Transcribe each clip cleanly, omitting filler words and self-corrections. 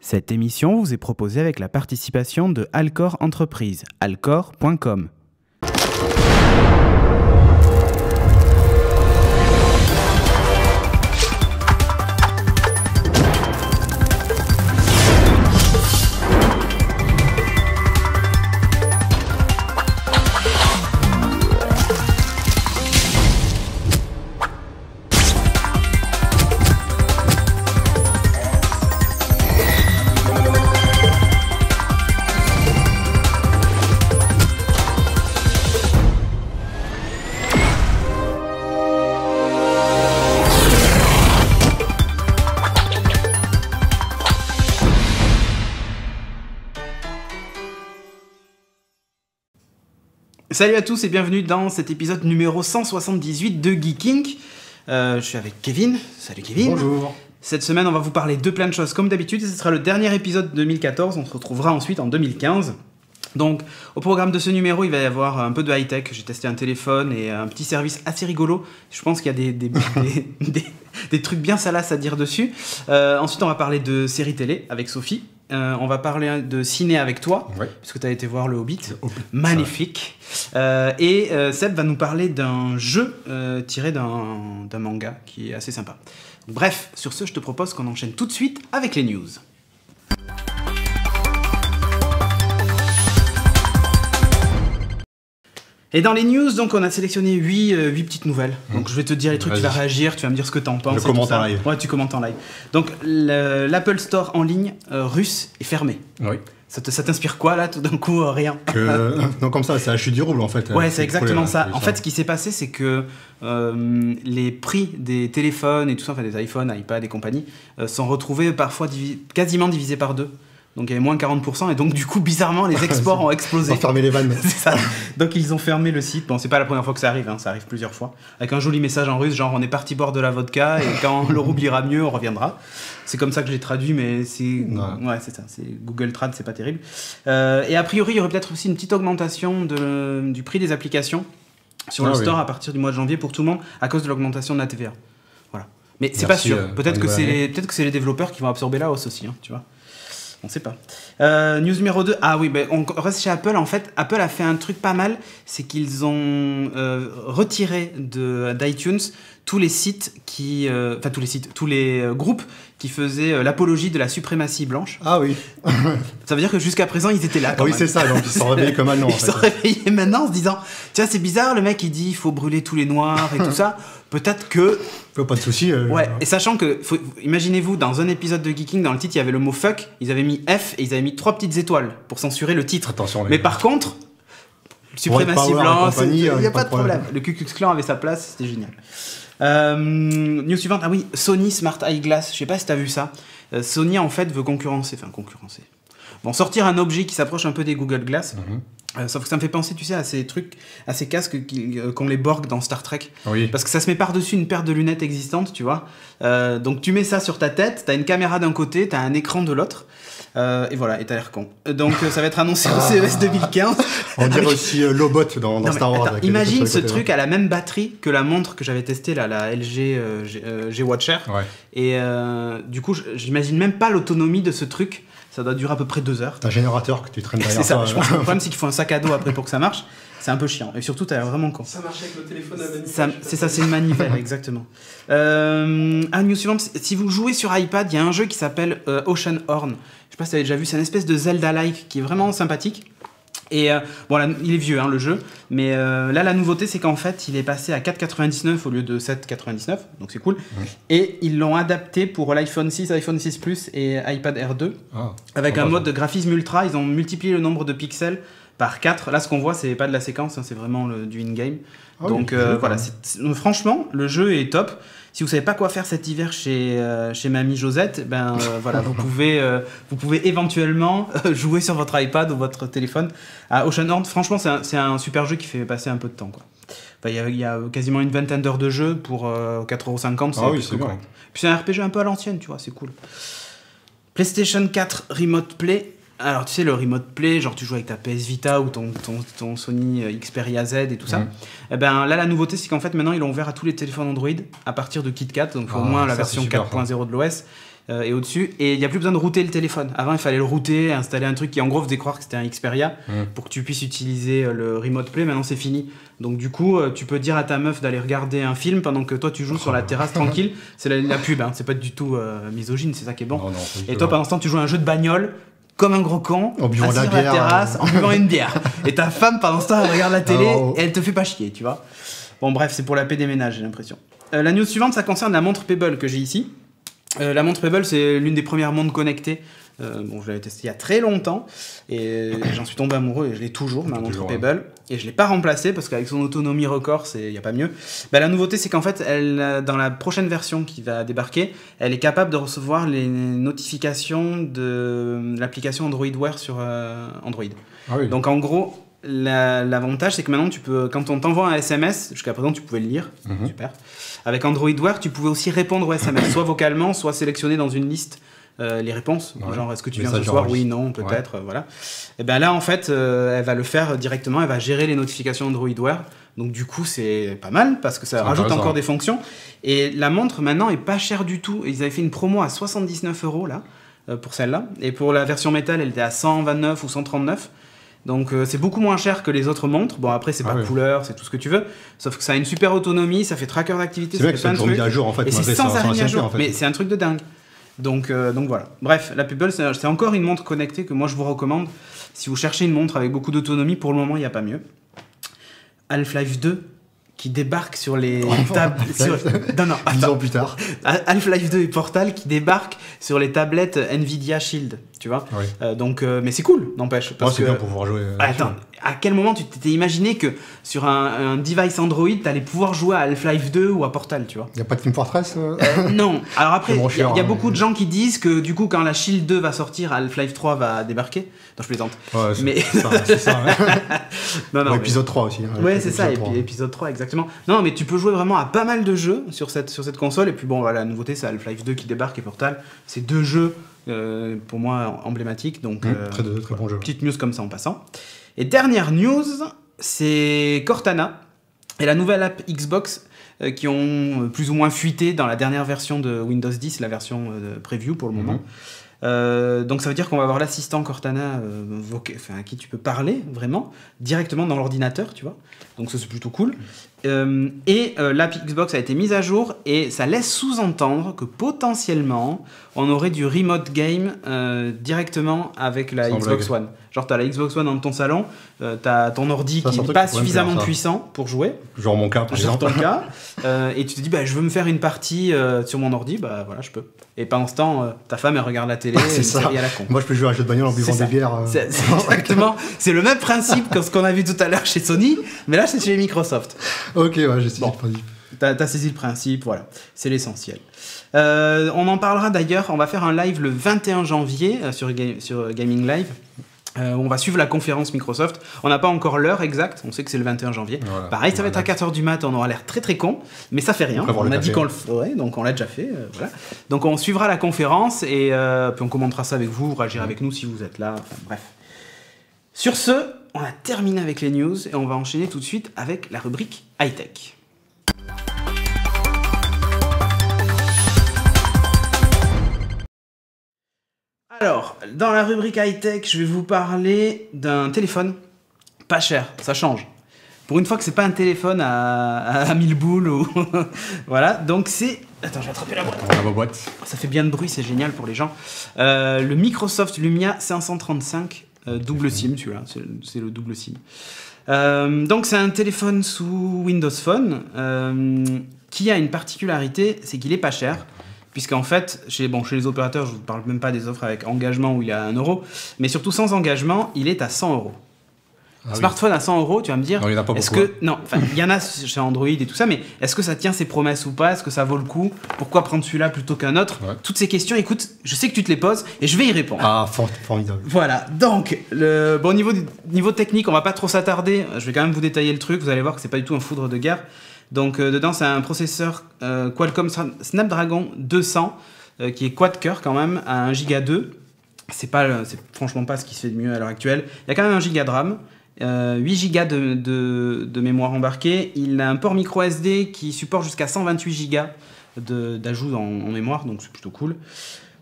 Cette émission vous est proposée avec la participation de Alcor Entreprises, alcor.com. Salut à tous et bienvenue dans cet épisode numéro 178 de Geeking. Je suis avec Kevin. Salut Kevin. Bonjour. Cette semaine, on va vous parler de plein de choses comme d'habitude et ce sera le dernier épisode de 2014. On se retrouvera ensuite en 2015. Donc, au programme de ce numéro, il va y avoir un peu de high-tech. J'ai testé un téléphone et un petit service assez rigolo. Je pense qu'il y a des trucs bien salaces à dire dessus. Ensuite, on va parler de séries télé avec Sophie. On va parler de ciné avec toi, ouais. Puisque tu as été voir le Hobbit. Magnifique. Et Seb va nous parler d'un jeu tiré d'un manga qui est assez sympa. Bref, sur ce, je te propose qu'on enchaîne tout de suite avec les news. Et dans les news, donc, on a sélectionné 8 petites nouvelles. Donc, je vais te dire les trucs, tu vas réagir, tu vas me dire ce que tu en penses. Je commente en live. Ouais, tu commentes en live. Donc, l'Apple Store en ligne russe est fermé. Oui. Ça t'inspire quoi, là, tout d'un coup, rien Non, comme ça, c'est la chute du rouble, en fait. Ouais, c'est exactement ça. En fait, ce qui s'est passé, c'est que les prix des téléphones et tout ça, enfin des iPhones, iPad et compagnie, sont retrouvés parfois quasiment divisés par 2. Donc il y avait moins 40%, et donc du coup, bizarrement, les exports ont explosé. Ils ont fermé les vannes. C'est ça. Donc ils ont fermé le site. Bon, c'est pas la première fois que ça arrive, hein, ça arrive plusieurs fois. Avec un joli message en russe, genre on est parti boire de la vodka, et quand le rouble ira mieux, on reviendra. C'est comme ça que je l'ai traduit, mais c'est... Ouais, c'est ça. C'est Google Trad, c'est pas terrible. Et a priori, il y aurait peut-être aussi une petite augmentation du prix des applications sur le store à partir du mois de janvier pour tout le monde, à cause de l'augmentation de la TVA. Voilà. Mais c'est pas sûr. Peut-être que c'est les développeurs qui vont absorber la hausse aussi, hein, tu vois. On sait pas. News numéro 2. Ah oui, on reste chez Apple. En fait, Apple a fait un truc pas mal. C'est qu'ils ont retiré d'iTunes tous les sites tous les groupes qui faisaient l'apologie de la suprématie blanche. Ah oui. Ça veut dire que jusqu'à présent, ils éient là. Oui, c'est ça. Donc ils se sont réveillés comme maintenant. Ils se sont réveillés maintenant en se disant, tiens, c'est bizarre, le mec il dit il faut brûler tous les noirs et tout ça. Peut-être que... Pas de souci. Ouais, et sachant que, imaginez-vous, dans un épisode de Geeking, dans le titre, il y avait le mot fuck, ils avaient mis F et ils avaient mis 3 petites étoiles pour censurer le titre. Attention, mais par contre, suprématie blanche, il n'y a pas de problème. Le Ku Klux Klan avait sa place, c'était génial. News suivante, ah oui, Sony Smart Eyeglass, je sais pas si t'as vu ça. Sony en fait veut concurrencer. Bon, sortir un objet qui s'approche un peu des Google Glass. Sauf que ça me fait penser, tu sais, à ces trucs, à ces casques qu'ont les Borg dans Star Trek. Oui. Parce que ça se met par-dessus une paire de lunettes existantes, tu vois. Donc tu mets ça sur ta tête, t'as une caméra d'un côté, t'as un écran de l'autre. Et voilà, et t'as l'air con. Donc ça va être annoncé au CES 2015. On dirait aussi Lobot dans Star Wars. Attends, imagine ce truc à la même batterie que la montre que j'avais testée, là, la LG G-Watcher. Ouais. Et du coup, j'imagine même pas l'autonomie de ce truc. Ça doit durer à peu près 2 heures. T'as un générateur que tu traînes derrière. C'est ça. Je pense que le problème, c'est qu'il faut un sac à dos après pour que ça marche. C'est un peu chiant. Et surtout, t'as l'air vraiment con. Ça marche avec le téléphone à manivelle. C'est ça, c'est une manivelle, exactement. News suivante. Si vous jouez sur iPad, il y a un jeu qui s'appelle Ocean Horn. Je sais pas si t'avais déjà vu, c'est une espèce de Zelda-like qui est vraiment sympathique. Et bon, là, il est vieux, hein, le jeu. Mais là, la nouveauté, c'est qu'en fait, il est passé à 4,99 au lieu de 7,99. Donc c'est cool. Et ils l'ont adapté pour l'iPhone 6, iPhone 6 Plus et iPad Air 2. Avec un mode de graphisme ultra. Ils ont multiplié le nombre de pixels par 4. Là, ce qu'on voit, c'est pas de la séquence, hein, c'est vraiment du in-game. Donc voilà, franchement, le jeu est top. Si vous savez pas quoi faire cet hiver chez mamie Josette, voilà, vous pouvez éventuellement jouer sur votre iPad ou votre téléphone à Ocean Horn. Franchement, c'est un super jeu qui fait passer un peu de temps, quoi. Enfin, il y a quasiment une vingtaine d'heures de jeu pour 4,50 €. Ah oui, c'est correct. Puis c'est un RPG un peu à l'ancienne, tu vois, c'est cool. PlayStation 4 Remote Play. Alors tu sais, le Remote Play, genre tu joues avec ta PS Vita ou ton Sony Xperia Z et tout ça. Et là, la nouveauté, c'est qu'en fait maintenant ils l'ont ouvert à tous les téléphones Android à partir de KitKat, donc au moins la version 4.0 de l'OS. et au-dessus. Et il n'y a plus besoin de router le téléphone. Avant, il fallait le router, installer un truc qui en gros faisait croire que c'était un Xperia pour que tu puisses utiliser le Remote Play. Maintenant, c'est fini. Donc du coup, tu peux dire à ta meuf d'aller regarder un film pendant que toi, tu joues sur la terrasse tranquille. C'est la pub, hein. C'est pas du tout misogyne, c'est ça qui est bon. Non, et toi, pendant ce temps, tu joues à un jeu de bagnole comme un gros con, en buvant de la sur bière, la terrasse, en buvant une bière. Et ta femme, pendant ce temps, elle regarde la télé et elle te fait pas chier, tu vois. Bon, bref, c'est pour la paix des ménages, j'ai l'impression. La news suivante, ça concerne la montre Pebble que j'ai ici. La montre Pebble, c'est l'une des premières montres connectées. Bon, je l'avais testée il y a très longtemps et j'en suis tombé amoureux et je l'ai toujours, ma montre Pebble. Et je l'ai pas remplacée parce qu'avec son autonomie record, il n'y a pas mieux. La nouveauté, c'est qu'en fait, dans la prochaine version qui va débarquer, elle est capable de recevoir les notifications de l'application Android Wear sur Android. Ah oui. Donc en gros, l'avantage, c'est que maintenant, tu peux, quand on t'envoie un SMS, jusqu'à présent, tu pouvais le lire, super. Avec Android Wear, tu pouvais aussi répondre au SMS, soit vocalement, soit sélectionner dans une liste les réponses, genre est-ce que tu viens ce soir, oui, non, peut-être, voilà. Et bien là, en fait, elle va le faire directement, elle va gérer les notifications Android Wear. Donc du coup, c'est pas mal parce que ça rajoute encore des fonctions. Et la montre, maintenant, est pas chère du tout. Ils avaient fait une promo à 79 € là, pour celle-là. Et pour la version métal, elle était à 129 ou 139. Donc c'est beaucoup moins cher que les autres montres. Bon, après, c'est pas couleur, c'est tout ce que tu veux. Sauf que ça a une super autonomie, ça fait tracker d'activité, ça fait plein de trucs. À jour, en fait, et c'est sans arrêt mis à jour. En fait. Mais c'est un truc de dingue. Donc voilà. Bref, la Pebble, c'est encore une montre connectée que moi je vous recommande. Si vous cherchez une montre avec beaucoup d'autonomie, pour le moment, il n'y a pas mieux. Half-Life 2 qui débarque sur les tables. Non, 10 ans plus tard. Half-Life 2 et Portal qui débarquent sur les tablettes Nvidia Shield, tu vois. Oui. Mais c'est cool, n'empêche. C'est bien pour pouvoir jouer. Attends, à quel moment tu t'étais imaginé que sur un device Android, t'allais pouvoir jouer à Half-Life 2 ou à Portal, tu vois? Il n'y a pas de Team Fortress Non. Alors après, il y a beaucoup de gens qui disent que du coup, quand la Shield 2 va sortir, Half-Life 3 va débarquer. Non, je plaisante. Ouais, mais c'est ça. non, épisode 3 aussi. Hein, ouais, c'est ça, épisode 3, exactement. Non, mais tu peux jouer vraiment à pas mal de jeux sur cette console. Et puis bon, voilà, la nouveauté, c'est Half-Life 2 qui débarque et Portal. C'est deux jeux, pour moi, emblématiques. Donc, très bon jeu. Petite news comme ça en passant. Et dernière news, c'est Cortana et la nouvelle app Xbox qui ont plus ou moins fuité dans la dernière version de Windows 10, la version preview pour le moment. Donc ça veut dire qu'on va avoir l'assistant Cortana à qui tu peux parler vraiment directement dans l'ordinateur, tu vois. Donc ça c'est plutôt cool. L'app Xbox a été mise à jour et ça laisse sous-entendre que potentiellement on aurait du remote game directement avec la Xbox One. Genre t'as la Xbox One dans ton salon, t'as ton ordi qui n'est pas suffisamment puissant pour jouer. Genre mon cas par exemple. Ton cas. Et tu te dis je veux me faire une partie sur mon ordi, voilà je peux. Et pendant ce temps, ta femme elle regarde la télé, c'est ça. Et à la con. Moi je peux jouer à un jeu de bagnole en buvant des bières. C'est exactement. C'est le même principe que ce qu'on a vu tout à l'heure chez Sony, mais là c'est chez Microsoft. Ok, ouais, j'ai saisi le principe. T'as saisi le principe, voilà, c'est l'essentiel. On en parlera d'ailleurs, on va faire un live le 21 janvier sur Gaming Live. On va suivre la conférence Microsoft. On n'a pas encore l'heure exacte, on sait que c'est le 21 janvier. Voilà, pareil, ça va être à 4h du mat, on aura l'air très très con, mais ça fait rien. On a dit qu'on le ferait, donc on l'a déjà fait. Voilà. Donc on suivra la conférence et puis on commentera ça avec vous, réagir avec nous si vous êtes là, enfin, bref. Sur ce, on a terminé avec les news et on va enchaîner tout de suite avec la rubrique high-tech. Alors, dans la rubrique high-tech, je vais vous parler d'un téléphone pas cher, ça change. Pour une fois que c'est pas un téléphone à 1000 boules ou... voilà, donc c'est... Attends, je vais attraper la boîte. La boîte. Ça fait bien de bruit, c'est génial pour les gens. Le Microsoft Lumia 535 double SIM, celui-là, c'est le double SIM. Donc c'est un téléphone sous Windows Phone qui a une particularité, c'est qu'il est pas cher. Puisqu'en fait, chez les opérateurs, je ne vous parle même pas des offres avec engagement où il est à 1 €, mais surtout sans engagement, il est à 100 €. Smartphone à 100 €, tu vas me dire, non, il y en a pas est-ce beaucoup, que... Non, enfin, il y en a chez Android et tout ça, mais est-ce que ça tient ses promesses ou pas? Est-ce que ça vaut le coup? Pourquoi prendre celui-là plutôt qu'un autre? Toutes ces questions, écoute, je sais que tu te les poses et je vais y répondre. Ah, formidable. Voilà, donc, niveau technique, on va pas trop s'attarder, je vais quand même vous détailler le truc, vous allez voir que c'est pas du tout un foudre de guerre. Donc dedans c'est un processeur Qualcomm Snapdragon 200 qui est quad-cœur quand même à 1 Go 2. C'est franchement pas ce qui se fait de mieux à l'heure actuelle. Il y a quand même 1 Go de RAM, 8 Go de mémoire embarquée. Il a un port micro SD qui supporte jusqu'à 128 Go d'ajout en mémoire, donc c'est plutôt cool.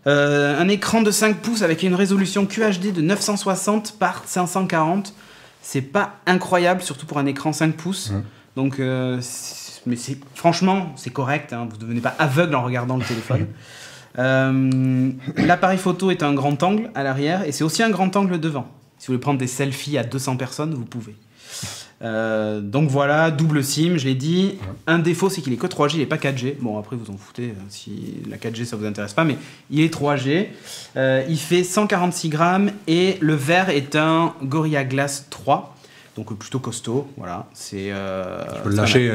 Un écran de 5 pouces avec une résolution QHD de 960 par 540. C'est pas incroyable, surtout pour un écran 5 pouces. Donc, mais franchement, c'est correct. Hein, vous ne devenez pas aveugle en regardant le téléphone. L'appareil photo est un grand angle à l'arrière et c'est aussi un grand angle devant. Si vous voulez prendre des selfies à 200 personnes, vous pouvez. Donc voilà, double SIM, je l'ai dit. Un défaut, c'est qu'il est que 3G, il n'est pas 4G. Bon, après, vous en foutez si la 4G, ça vous intéresse pas, mais il est 3G. Il fait 146 grammes et le verre est un Gorilla Glass 3. Donc plutôt costaud, voilà. C'est. Je peux le lâcher.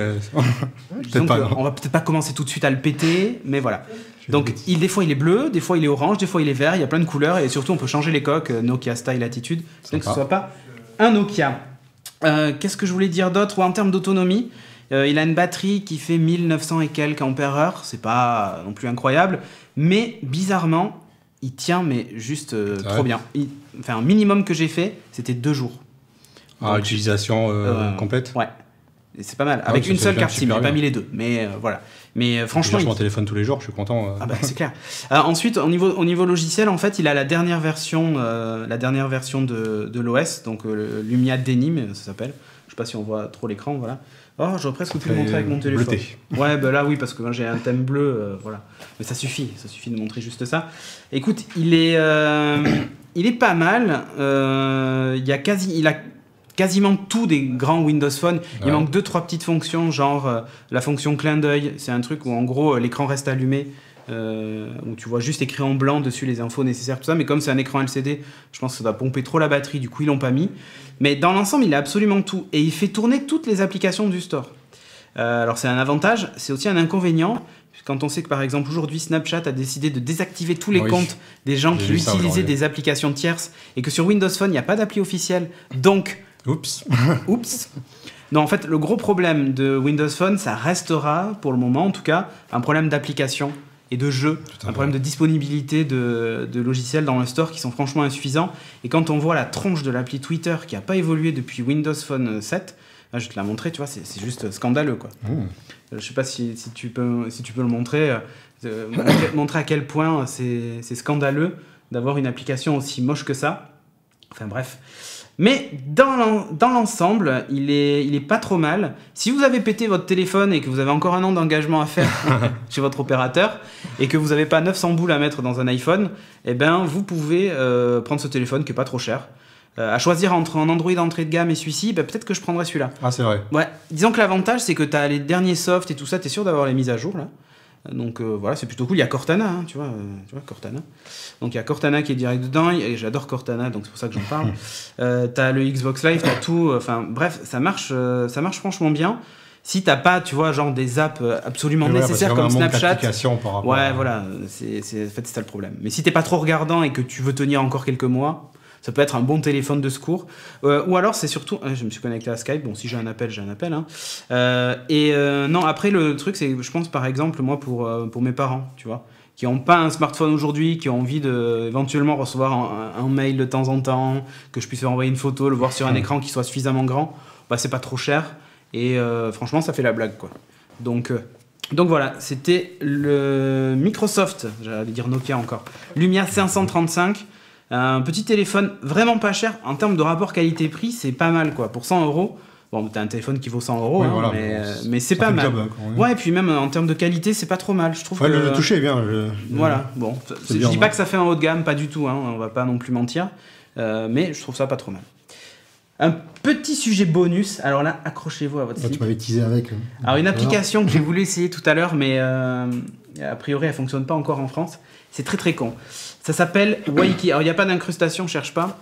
On va peut-être pas commencer tout de suite à le péter, mais voilà. Donc des fois il est bleu, des fois il est orange, des fois il est vert. Il y a plein de couleurs et surtout on peut changer les coques. Nokia Style Attitude, donc que ce soit pas un Nokia. Qu'est-ce que je voulais dire d'autre? En termes d'autonomie, il a une batterie qui fait 1900 et quelques ampères-heure. C'est pas non plus incroyable, mais bizarrement il tient mais juste trop bien. Enfin un minimum que j'ai fait, c'était 2 jours. Donc, utilisation complète. Ouais, et c'est pas mal. Avec une seule carte SIM, j'ai pas mis les deux, mais voilà. Mais franchement, je mon téléphone tous les jours, je suis content. Ah bah c'est clair. Ensuite, au niveau logiciel, en fait, il a la dernière version de l'OS, donc le Lumia Denim, ça s'appelle. Je sais pas si on voit trop l'écran, voilà. Oh, j'aurais presque pu le montrer avec mon téléphone. Bleuté. Ouais, bah là oui, parce que j'ai un thème bleu, voilà. Mais ça suffit de montrer juste ça. Écoute, il est pas mal. Il a quasiment tout des grands Windows Phone. Il manque 2-3 petites fonctions, genre la fonction clin d'œil. C'est un truc où en gros l'écran reste allumé, où tu vois juste écrit en blanc dessus les infos nécessaires, tout ça. Mais comme c'est un écran LCD, je pense que ça va pomper trop la batterie, du coup ils l'ont pas mis. Mais dans l'ensemble, il a absolument tout. Et il fait tourner toutes les applications du store. Alors c'est un avantage, c'est aussi un inconvénient. Quand on sait que par exemple aujourd'hui Snapchat a décidé de désactiver tous les comptes des gens qui utilisaient des applications tierces et que sur Windows Phone il n'y a pas d'appli officielle, donc oups. Non, en fait, le gros problème de Windows Phone, ça restera, pour le moment en tout cas, un problème d'application et de jeu, un problème de disponibilité de logiciels dans le store qui sont franchement insuffisants. Et quand on voit la tronche de l'appli Twitter qui n'a pas évolué depuis Windows Phone 7, là, je vais te la montrer, tu vois, c'est juste scandaleux, quoi. Je sais pas si tu peux le montrer, montrer à quel point c'est scandaleux d'avoir une application aussi moche que ça. Enfin bref. Mais dans l'ensemble, il est pas trop mal. Si vous avez pété votre téléphone et que vous avez encore un an d'engagement à faire chez votre opérateur et que vous n'avez pas 900 boules à mettre dans un iPhone, eh ben vous pouvez prendre ce téléphone qui est pas trop cher. À choisir entre un Android entrée de gamme et celui-ci, bah, peut-être que je prendrais celui-là. Ah, c'est vrai. Ouais. Disons que l'avantage, c'est que tu as les derniers softs et tout ça, tu es sûr d'avoir les mises à jour là. Donc voilà, c'est plutôt cool. Il y a Cortana, hein, tu vois Cortana. Donc il y a Cortana qui est direct dedans, et j'adore Cortana, donc c'est pour ça que j'en parle. T'as le Xbox Live, t'as tout. Enfin bref, ça marche franchement bien. Si t'as pas, tu vois, genre des apps absolument nécessaires comme Snapchat. Par rapport voilà, en fait c'est ça le problème. Mais si t'es pas trop regardant et que tu veux tenir encore quelques mois, ça peut être un bon téléphone de secours. Ou alors, c'est surtout... je me suis connecté à Skype. Bon, si j'ai un appel, j'ai un appel. Hein. Non, après, le truc, c'est que je pense, par exemple, moi, pour mes parents, tu vois, qui n'ont pas un smartphone aujourd'hui, qui ont envie d'éventuellement recevoir un mail de temps en temps, que je puisse leur envoyer une photo, le voir sur un écran qui soit suffisamment grand, bah, c'est pas trop cher. Et franchement, ça fait la blague, quoi. Donc voilà, c'était le Microsoft, j'allais dire Nokia encore, Lumia 535. Un petit téléphone vraiment pas cher en termes de rapport qualité-prix, c'est pas mal quoi. Pour 100 €, bon, t'as un téléphone qui vaut 100 €, oui, hein, voilà, mais c'est pas mal. Job, ouais, et puis même en termes de qualité, c'est pas trop mal. Je trouve que le toucher est bien. Voilà, bon, je dis pas que ça fait un haut de gamme, pas du tout, hein, on va pas non plus mentir, mais je trouve ça pas trop mal. Un petit sujet bonus, alors là, accrochez-vous à votre slip. Tu m'avais teasé avec. Alors une application que j'ai voulu essayer tout à l'heure, mais a priori elle fonctionne pas encore en France. C'est très très con. Ça s'appelle Waiki. Alors il n'y a pas d'incrustation, cherche pas.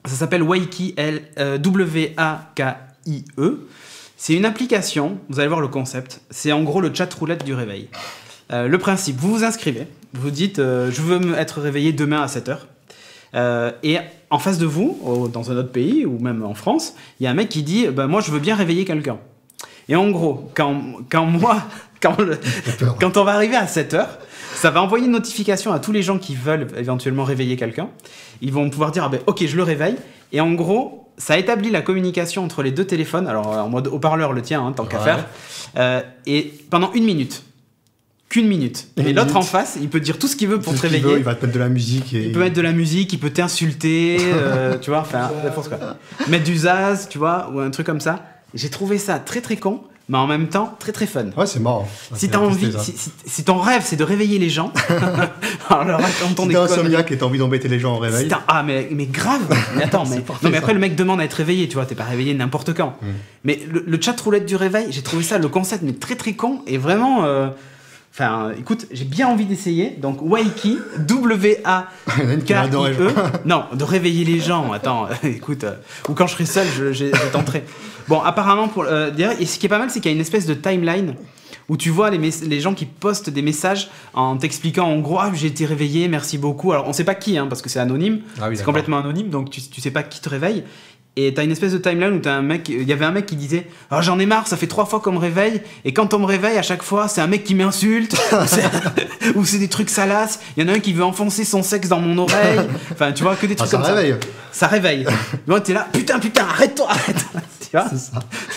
Ça s'appelle Waiki, W-A-K-I-E. C'est une application, vous allez voir le concept. C'est en gros le chat roulette du réveil. Le principe, vous vous inscrivez, vous dites je veux être réveillé demain à 7h. Et en face de vous, dans un autre pays ou même en France, il y a un mec qui dit moi je veux bien réveiller quelqu'un. Et en gros, quand on va arriver à 7h, ça va envoyer une notification à tous les gens qui veulent éventuellement réveiller quelqu'un. Ils vont pouvoir dire ok, je le réveille. Et en gros, ça établit la communication entre les deux téléphones. Alors en mode haut-parleur, le tien, hein, tant qu'à faire. Et pendant 1 minute. qu'une minute. Et l'autre en face, il peut dire tout ce qu'il veut pour te réveiller. Il va te mettre de la musique. Il peut mettre de la musique, il peut t'insulter, tu vois, enfin, n'importe quoi. Mettre du zaz, tu vois, ou un truc comme ça. J'ai trouvé ça très très con, mais en même temps très très fun. Ouais, c'est marrant. Si t'as envie, si ton rêve c'est de réveiller les gens, alors si t'es insomniaque et t'as envie d'embêter les gens en réveil. Ah mais grave. Mais attends, mais parfait, non mais après le mec demande à être réveillé, tu vois, t'es pas réveillé n'importe quand. Mais le chat roulette du réveil, j'ai trouvé ça le concept mais très très con et vraiment. Enfin, écoute, j'ai bien envie d'essayer. Donc, Waiki, W-A-K-I-E. Non, de réveiller les gens. Attends, écoute, ou quand je serai seul, je tenterai. Bon, apparemment, et ce qui est pas mal, c'est qu'il y a une espèce de timeline où tu vois les gens qui postent des messages en t'expliquant en gros, j'ai été réveillé, merci beaucoup. Alors, on sait pas qui, hein, parce que c'est anonyme. C'est complètement anonyme, donc tu sais pas qui te réveille. Et t'as une espèce de timeline où il y avait un mec qui disait j'en ai marre, ça fait 3 fois qu'on me réveille, et quand on me réveille à chaque fois, c'est un mec qui m'insulte, ou c'est des trucs salaces, il y en a un qui veut enfoncer son sexe dans mon oreille, enfin tu vois, que des trucs comme ça. Ça réveille. Donc t'es là, putain, arrête-toi. Tu vois,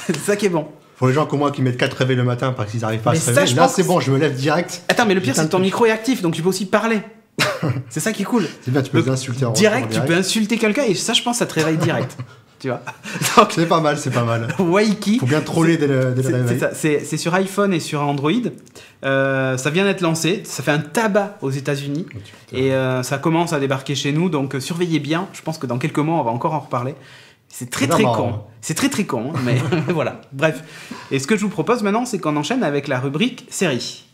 c'est ça qui est bon. Pour les gens comme moi qui mettent 4 réveils le matin parce qu'ils n'arrivent pas à se réveiller, là c'est bon, je me lève direct. Attends, mais le pire c'est que ton micro est actif, donc tu peux aussi parler. C'est ça qui est cool. C'est bien, tu peux insulter en direct, tu peux insulter quelqu'un et ça je pense ça te réveille direct. Tu vois. Donc, c'est pas mal. Waiki. Faut bien troller dès le réveil. C'est sur iPhone et sur Android. Ça vient d'être lancé. Ça fait un tabac aux États-Unis et ça commence à débarquer chez nous. Donc surveillez bien. Je pense que dans quelques mois on va encore en reparler. C'est très con. C'est très con, mais voilà. Bref. Et ce que je vous propose maintenant, c'est qu'on enchaîne avec la rubrique série.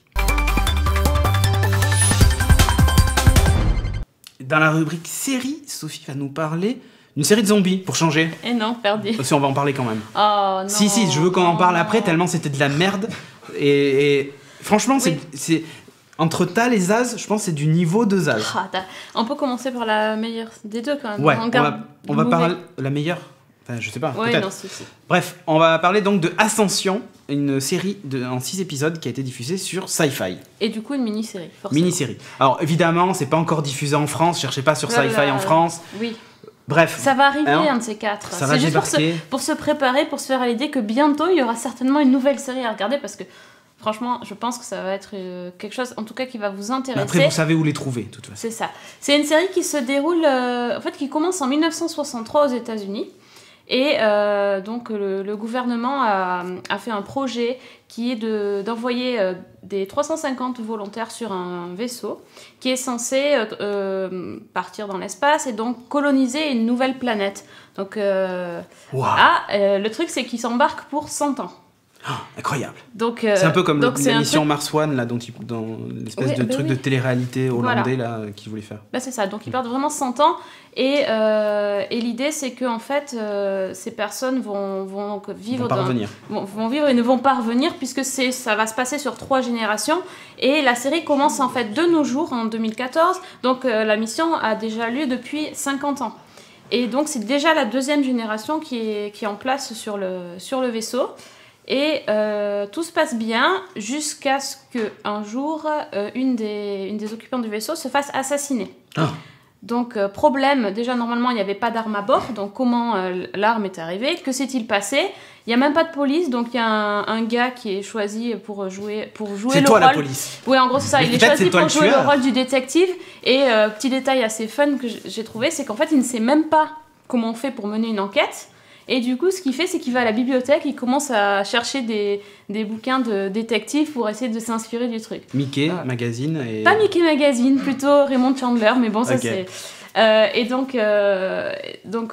Dans la rubrique série, Sophie va nous parler d'une série de zombies, pour changer. Et non, perdu. Si, on va en parler quand même. Oh non. Si, je veux qu'on en parle après, tellement c'était de la merde. Et franchement, c'est entre Tal et Zaz, je pense que c'est du niveau de Zaz. On peut commencer par la meilleure des deux quand même. Ouais, on va parler la meilleure. Enfin, je sais pas. Ouais, peut-être. non, c'est. Bref, on va parler donc de Ascension, une série en 6 épisodes qui a été diffusée sur Sci-Fi. Et du coup, une mini-série, forcément. Mini-série. Alors, évidemment, c'est pas encore diffusé en France. Cherchez pas sur Sci-Fi en France. Oui. Bref. Ça va arriver, un de ces 4. Ça va débarquer. Juste pour se préparer, pour se faire à l'idée que bientôt, il y aura certainement une nouvelle série à regarder parce que, franchement, je pense que ça va être quelque chose, en tout cas, qui va vous intéresser. Après, vous savez où les trouver, de toute façon. C'est ça. C'est une série qui se déroule, en fait, qui commence en 1963 aux États-Unis. Et donc le gouvernement a fait un projet qui est d'envoyer des 350 volontaires sur un vaisseau qui est censé partir dans l'espace et donc coloniser une nouvelle planète. Donc le truc c'est qu'ils s'embarquent pour 100 ans. Oh, incroyable. Donc, c'est un peu comme l'émission truc... Mars One là, dans l'espèce de truc de télé-réalité hollandais là, qu'ils voulaient faire. Bah, c'est ça, donc ils partent vraiment 100 ans et l'idée c'est que en fait, ces personnes vont vivre vont vivre et ne vont pas revenir puisque ça va se passer sur 3 générations et la série commence en fait de nos jours en 2014, donc la mission a déjà lieu depuis 50 ans. Et donc c'est déjà la 2e génération qui est en place sur le vaisseau. Et tout se passe bien jusqu'à ce qu'un jour, une des occupants du vaisseau se fasse assassiner. Ah. Donc, problème, déjà normalement il n'y avait pas d'arme à bord, donc comment l'arme est arrivée, que s'est-il passé? Il n'y a même pas de police, donc il y a un gars qui est choisi pour jouer le rôle. C'est toi la police. Oui, en gros c'est ça, il est choisi pour jouer le rôle du détective. Et petit détail assez fun que j'ai trouvé, c'est qu'en fait il ne sait même pas comment on fait pour mener une enquête. Et du coup, ce qu'il fait, c'est qu'il va à la bibliothèque, il commence à chercher des bouquins de détectives pour essayer de s'inspirer du truc. Mickey Magazine et... Pas Mickey Magazine, plutôt Raymond Chandler, mais bon, ça okay. c'est... et donc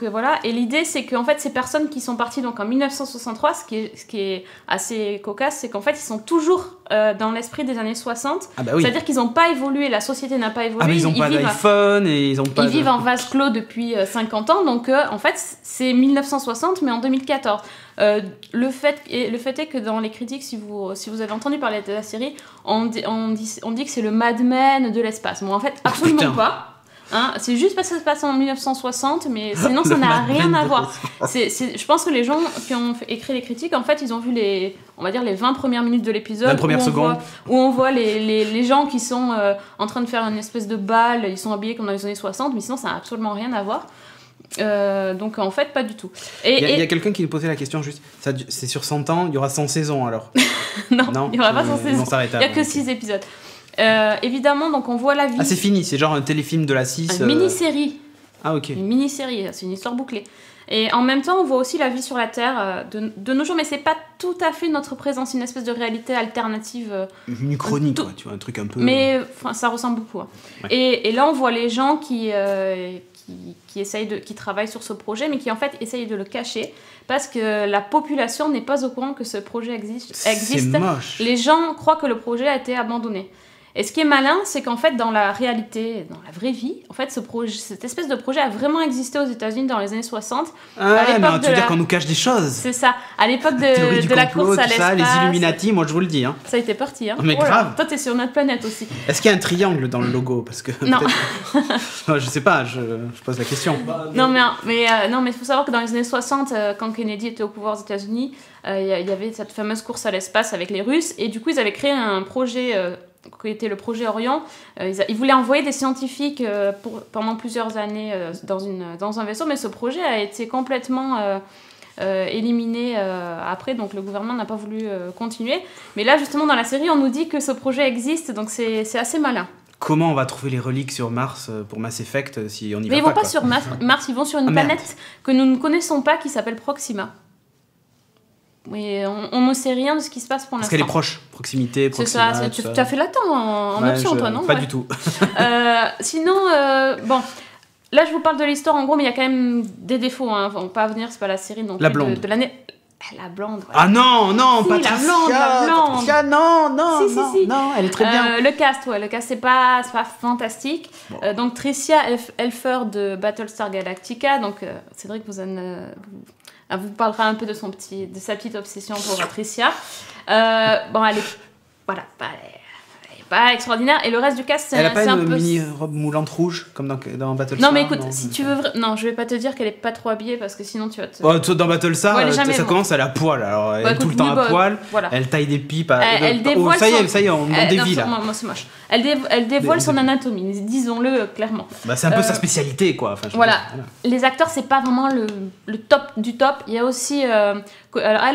voilà, et l'idée c'est qu'en fait ces personnes qui sont parties donc en 1963, ce qui est assez cocasse, c'est qu'en fait ils sont toujours dans l'esprit des années 60, ah bah oui. C'est-à-dire qu'ils n'ont pas évolué, la société n'a pas évolué. Ah mais ils n'ont pas d'iPhone et ils ont pas... Ils vivent en vase clos depuis 50 ans, donc en fait c'est 1960 mais en 2014. Le fait est que dans les critiques, si vous avez entendu parler de la série, on dit que c'est le Mad Men de l'espace. Bon en fait absolument pas. Hein, c'est juste parce que ça se passe en 1960, mais sinon ça n'a rien à voir. Je pense que les gens qui ont écrit les critiques, en fait, ils ont vu on va dire les 20 premières minutes de l'épisode, 20 premières secondes, où on voit les gens qui sont en train de faire une espèce de bal, ils sont habillés comme dans les années 60, mais sinon ça n'a absolument rien à voir. Donc en fait, pas du tout. Il y a quelqu'un qui nous posait la question juste, c'est sur 100 ans, il y aura 100 saisons alors? Non, il n'y aura pas 100 saisons. Il n'y a que 6 épisodes. Évidemment, donc on voit la vie. Ah, c'est fini, c'est genre un téléfilm de la 6. Une mini-série. Ah, ok. Une mini-série, c'est une histoire bouclée. Et en même temps, on voit aussi la vie sur la Terre de nos jours, mais c'est pas tout à fait notre présence, une espèce de réalité alternative. Une chronique, quoi, tu vois, un truc un peu. Mais ça ressemble beaucoup. Hein. Ouais. Et là, on voit les gens qui travaillent sur ce projet, mais qui en fait essayent de le cacher parce que la population n'est pas au courant que ce projet existe. C'est moche. Les gens croient que le projet a été abandonné. Et ce qui est malin, c'est qu'en fait, dans la réalité, dans la vraie vie, en fait, cette espèce de projet a vraiment existé aux États-Unis dans les années 60. Ah, mais tu veux dire qu'on nous cache des choses? C'est ça. À l'époque de la course à l'espace. Les Illuminati, moi je vous le dis. Hein. Ça a été parti. Hein. Mais grave. Toi, t'es sur notre planète aussi. Est-ce qu'il y a un triangle dans le logo? Parce que non. Je sais pas, je pose la question. Non, mais il faut savoir que dans les années 60, quand Kennedy était au pouvoir aux États-Unis, il y avait cette fameuse course à l'espace avec les Russes. Et du coup, ils avaient créé un projet. Qui était le projet Orion. Ils voulaient envoyer des scientifiques pendant plusieurs années dans un vaisseau, mais ce projet a été complètement éliminé après, donc le gouvernement n'a pas voulu continuer. Mais là, justement, dans la série, on nous dit que ce projet existe, donc c'est assez malin. Comment on va trouver les reliques sur Mars pour Mass Effect si on y va pas? Mais ils vont pas sur Mars, ils vont sur une planète que nous ne connaissons pas qui s'appelle Proxima. Oui, on ne sait rien de ce qui se passe pour l'instant. Parce qu'elle est proche, proximité, Proxima. C'est ça, tu as fait l'attente en option, toi, non? Pas du tout. Sinon, bon, là je vous parle de l'histoire en gros, mais il y a quand même des défauts. Hein. Enfin, pas à venir, c'est pas la série non plus. La blonde. De l'année. La blonde. Ouais. Ah non, si, Patricia, la blonde. Patricia, non, elle est très bien. Le cast, c'est pas fantastique. Bon. Donc Tricia Helfer de Battlestar Galactica. Donc Cédric vous parlera un peu de sa petite obsession pour Tricia. Bon, elle est pas extraordinaire. Et le reste du cast, c'est un peu... Elle a pas une mini-robe moulante rouge, comme dans Battlestar? Non, mais écoute, si tu veux... Non, je vais pas te dire qu'elle est pas trop habillée, parce que sinon tu vas te... Oh, dans Battlestar, ça commence, elle est à poil. Alors, elle est tout le temps à poil. Voilà. Elle taille des pipes. Elle dévoile ça y est, on dévie, là. Moi, c'est moche. Elle dévoile son anatomie, disons-le clairement. Bah, c'est un peu sa spécialité, quoi. Enfin, voilà. Les acteurs, c'est pas vraiment le top du top. Il y a aussi... alors,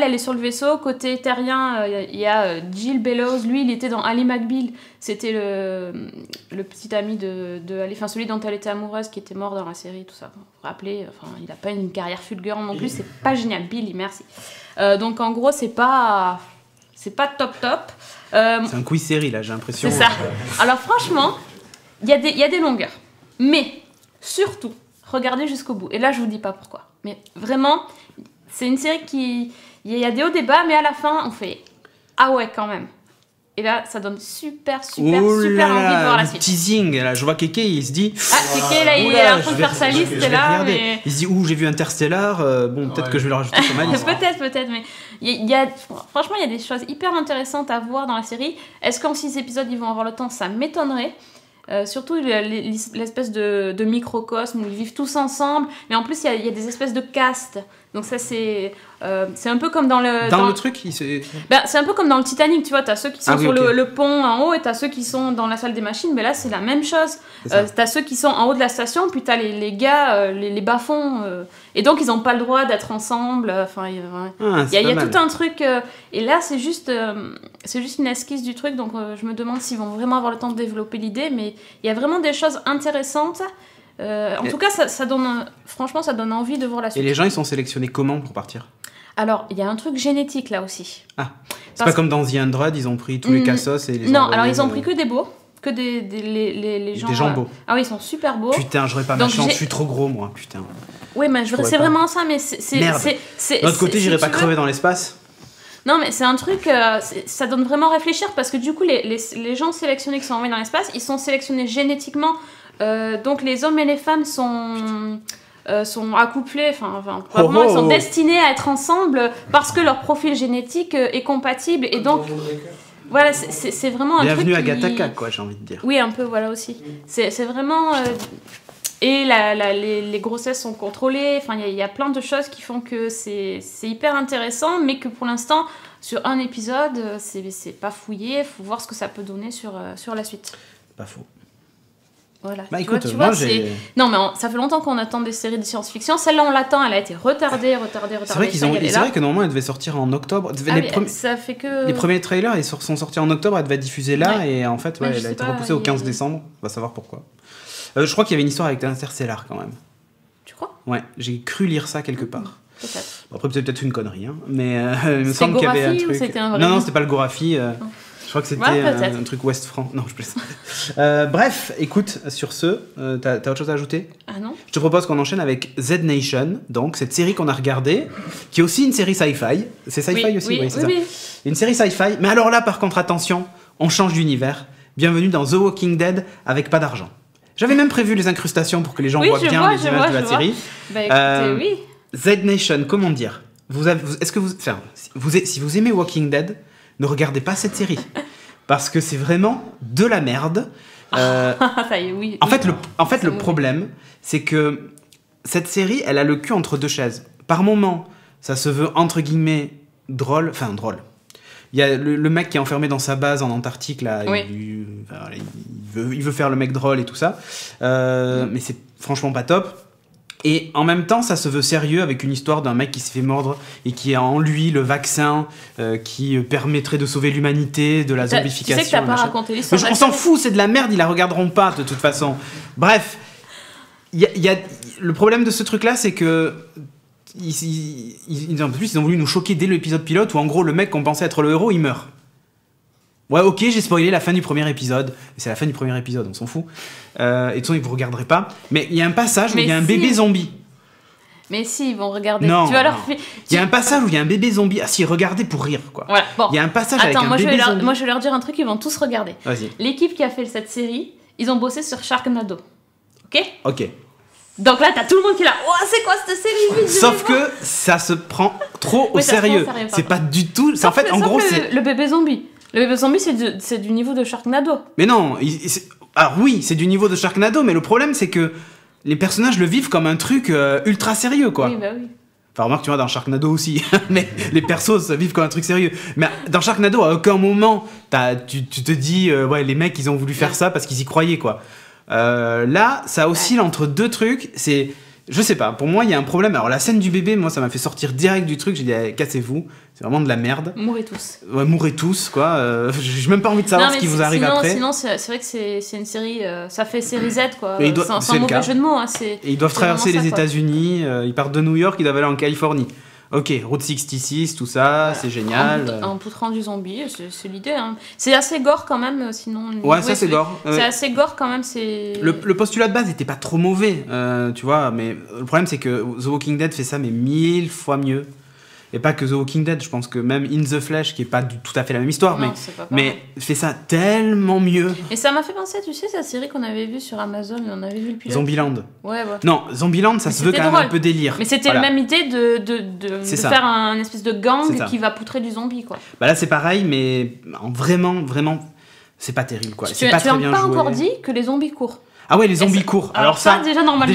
elle est sur le vaisseau. Côté terrien, il y a Jill Bellows. Lui, il était dans Ali McBeal. C'était le petit ami de Ali, enfin celui dont elle était amoureuse, qui était mort dans la série, tout ça. Vous vous rappelez, enfin, il n'a pas une carrière fulgurante non plus, c'est pas génial. Billy, merci. Donc en gros, c'est pas top. C'est un quiz série là, j'ai l'impression. C'est ça. Alors franchement, il y a des longueurs, mais surtout, regardez jusqu'au bout. Et là, je vous dis pas pourquoi, mais vraiment, c'est une série qui, il y a des hauts débats, mais à la fin, on fait ah ouais quand même. Et là, ça donne super envie de voir la suite. Teasing, là, je vois Keke, il se dit... Ah, Keke, là, il est en train de faire sa liste, là, mais... Il se dit, j'ai vu Interstellar, peut-être que je vais le rajouter sur ma liste. Peut-être, mais franchement, il y a des choses hyper intéressantes à voir dans la série. Est-ce qu'en 6 épisodes, ils vont avoir le temps? Ça m'étonnerait. Surtout l'espèce de microcosme où ils vivent tous ensemble, mais en plus il y a des espèces de castes, donc ça c'est un peu comme dans le truc c'est un peu comme dans le Titanic, tu vois, t'as ceux qui sont sur le pont en haut et t'as ceux qui sont dans la salle des machines, mais là c'est la même chose. T'as ceux qui sont en haut de la station, puis t'as les gars, les bas-fonds, et donc ils n'ont pas le droit d'être ensemble. Enfin, il y a tout un truc, et là c'est juste une esquisse du truc, donc je me demande s'ils vont vraiment avoir le temps de développer l'idée, mais il y a vraiment des choses intéressantes. En tout cas, ça donne, franchement, ça donne envie de voir la suite. Et les gens, ils sont sélectionnés comment pour partir? Alors, il y a un truc génétique là aussi. Ah, c'est pas comme dans The Android, ils ont pris tous les cassos et les... Non, alors ils ont pris que des beaux, que les gens... Des gens beaux. Ah oui, ils sont super beaux. Putain, j'aurais pas ma chance, je suis trop gros, moi, putain. Oui, mais c'est vraiment ça, mais c'est... Merde. De l'autre côté, j'irais pas crever dans l'espace. Non, mais c'est un truc, ça donne vraiment réfléchir, parce que du coup, les gens sélectionnés qui sont envoyés dans l'espace, ils sont sélectionnés génétiquement. Donc les hommes et les femmes sont accouplés, vraiment, ils sont destinés à être ensemble parce que leur profil génétique est compatible, et donc voilà, c'est vraiment un Bienvenue truc à Gattaca, quoi, j'ai envie de dire. Oui, un peu, voilà aussi. C'est vraiment... Et les grossesses sont contrôlées, enfin il y a plein de choses qui font que c'est hyper intéressant, mais que pour l'instant, sur un épisode, c'est pas fouillé, il faut voir ce que ça peut donner sur la suite. Pas faux. Voilà. Bah écoute, moi j'ai... Non, mais ça fait longtemps qu'on attend des séries de science-fiction. Celle-là, on l'attend, elle a été retardée. C'est vrai que normalement, elle devait sortir en octobre. Ça fait que... Les premiers trailers ils sont sortis en octobre, elle devait être diffusée là, et en fait, elle a été repoussée au 15 décembre. On va savoir pourquoi. Je crois qu'il y avait une histoire avec Interstellar quand même. Tu crois ? Ouais, j'ai cru lire ça quelque part. Peut-être. Après, c'est peut-être une connerie, hein, mais il me semble qu'il y avait un truc... C'était un vrai non, c'était pas le Gorafi. Je crois que c'était un truc West France. Non, je plaisante. Bref, écoute, sur ce, t'as autre chose à ajouter ? Ah non ? Je te propose qu'on enchaîne avec Z Nation, donc cette série qu'on a regardée, qui est aussi une série sci-fi. C'est sci-fi aussi, oui, c'est ça. Une série sci-fi, mais alors là, par contre, attention, on change d'univers. Bienvenue dans The Walking Dead avec pas d'argent. J'avais même prévu les incrustations pour que les gens voient bien les images de la série. Bah écoutez, oui. Z Nation, comment dire ? Si vous aimez Walking Dead, ne regardez pas cette série. Parce que c'est vraiment de la merde. Ça y est, oui. En fait, le problème, c'est que cette série, elle a le cul entre deux chaises. Par moments, ça se veut, entre guillemets, drôle. Enfin, drôle. Il y a le mec qui est enfermé dans sa base en Antarctique, là. Oui. Il veut faire le mec drôle et tout ça. Mais c'est franchement pas top. Et en même temps, ça se veut sérieux avec une histoire d'un mec qui se fait mordre et qui a en lui le vaccin qui permettrait de sauver l'humanité de la zombification. Tu sais que t'as pas raconté l'histoire. On s'en fout, c'est de la merde, ils la regarderont pas de toute façon. Bref, le problème de ce truc-là, c'est que en plus, ils ont voulu nous choquer dès l'épisode pilote où en gros le mec qu'on pensait être le héros, il meurt. Ouais, ok, j'ai spoilé la fin du premier épisode. C'est la fin du premier épisode, on s'en fout. Et de toute façon, vous regarderez pas. Mais il y a un passage où il y a un bébé zombie. Mais si, ils vont regarder. Non. Tu vas leur... Il y a un passage où il y a un bébé zombie. Ah si, regardez pour rire, quoi. Voilà, bon. Il y a un passage avec un bébé zombie. Moi, je vais leur dire un truc, ils vont tous regarder. Vas-y. L'équipe qui a fait cette série, ils ont bossé sur Sharknado. Ok ? Ok. Donc là, t'as tout le monde qui est là. Oh, c'est quoi cette série ? Sauf que ça se prend trop au sérieux. C'est pas du tout... En fait, en gros, c'est... Le bébé zombie. Le bébé zombie, c'est du niveau de Sharknado. Mais non, alors oui, c'est du niveau de Sharknado, mais le problème, c'est que les personnages le vivent comme un truc ultra sérieux, quoi. Oui, bah oui. Enfin, remarque, tu vois, dans Sharknado aussi, mais les persos, ça vivent comme un truc sérieux. Mais dans Sharknado, à aucun moment, tu te dis, ouais, les mecs, ils ont voulu faire ça parce qu'ils y croyaient, quoi. Là, ça oscille entre deux trucs, c'est... Je sais pas, pour moi, il y a un problème. Alors, la scène du bébé, moi, ça m'a fait sortir direct du truc. J'ai dit, allez, cassez-vous. C'est vraiment de la merde. Mourrez tous. Ouais, mourrez tous, quoi. J'ai même pas envie de savoir ce qui vous arrive après. Sinon, c'est vrai que c'est une série... ça fait série Z, quoi. C'est un mauvais jeu de mots. Hein, et ils doivent traverser les États-Unis. Ils partent de New York, ils doivent aller en Californie. Ok, Route 66, tout ça, c'est génial. En poutrant du zombie, c'est l'idée. Hein. C'est assez gore quand même, sinon... Ouais, ça c'est gore. C'est assez gore quand même, c'est... Le postulat de base n'était pas trop mauvais, tu vois, mais le problème c'est que The Walking Dead fait ça, mais 1000 fois mieux. Et pas que The Walking Dead, je pense que même In the Flesh, qui est pas tout à fait la même histoire, non, mais fait ça tellement mieux. Et ça m'a fait penser, tu sais, cette série qu'on avait vue sur Amazon, on avait vu le pilote. Zombieland. Ouais. Non, Zombieland, ça se veut quand même un peu délire. Mais c'était la même idée de faire un espèce de gang qui va poutrer du zombie, quoi. Bah là, c'est pareil, mais vraiment, c'est pas terrible, quoi. C'est pas très bien joué. Tu n'as pas encore dit que les zombies courent. Ah ouais, les zombies courent. Alors ça, déjà, normalement...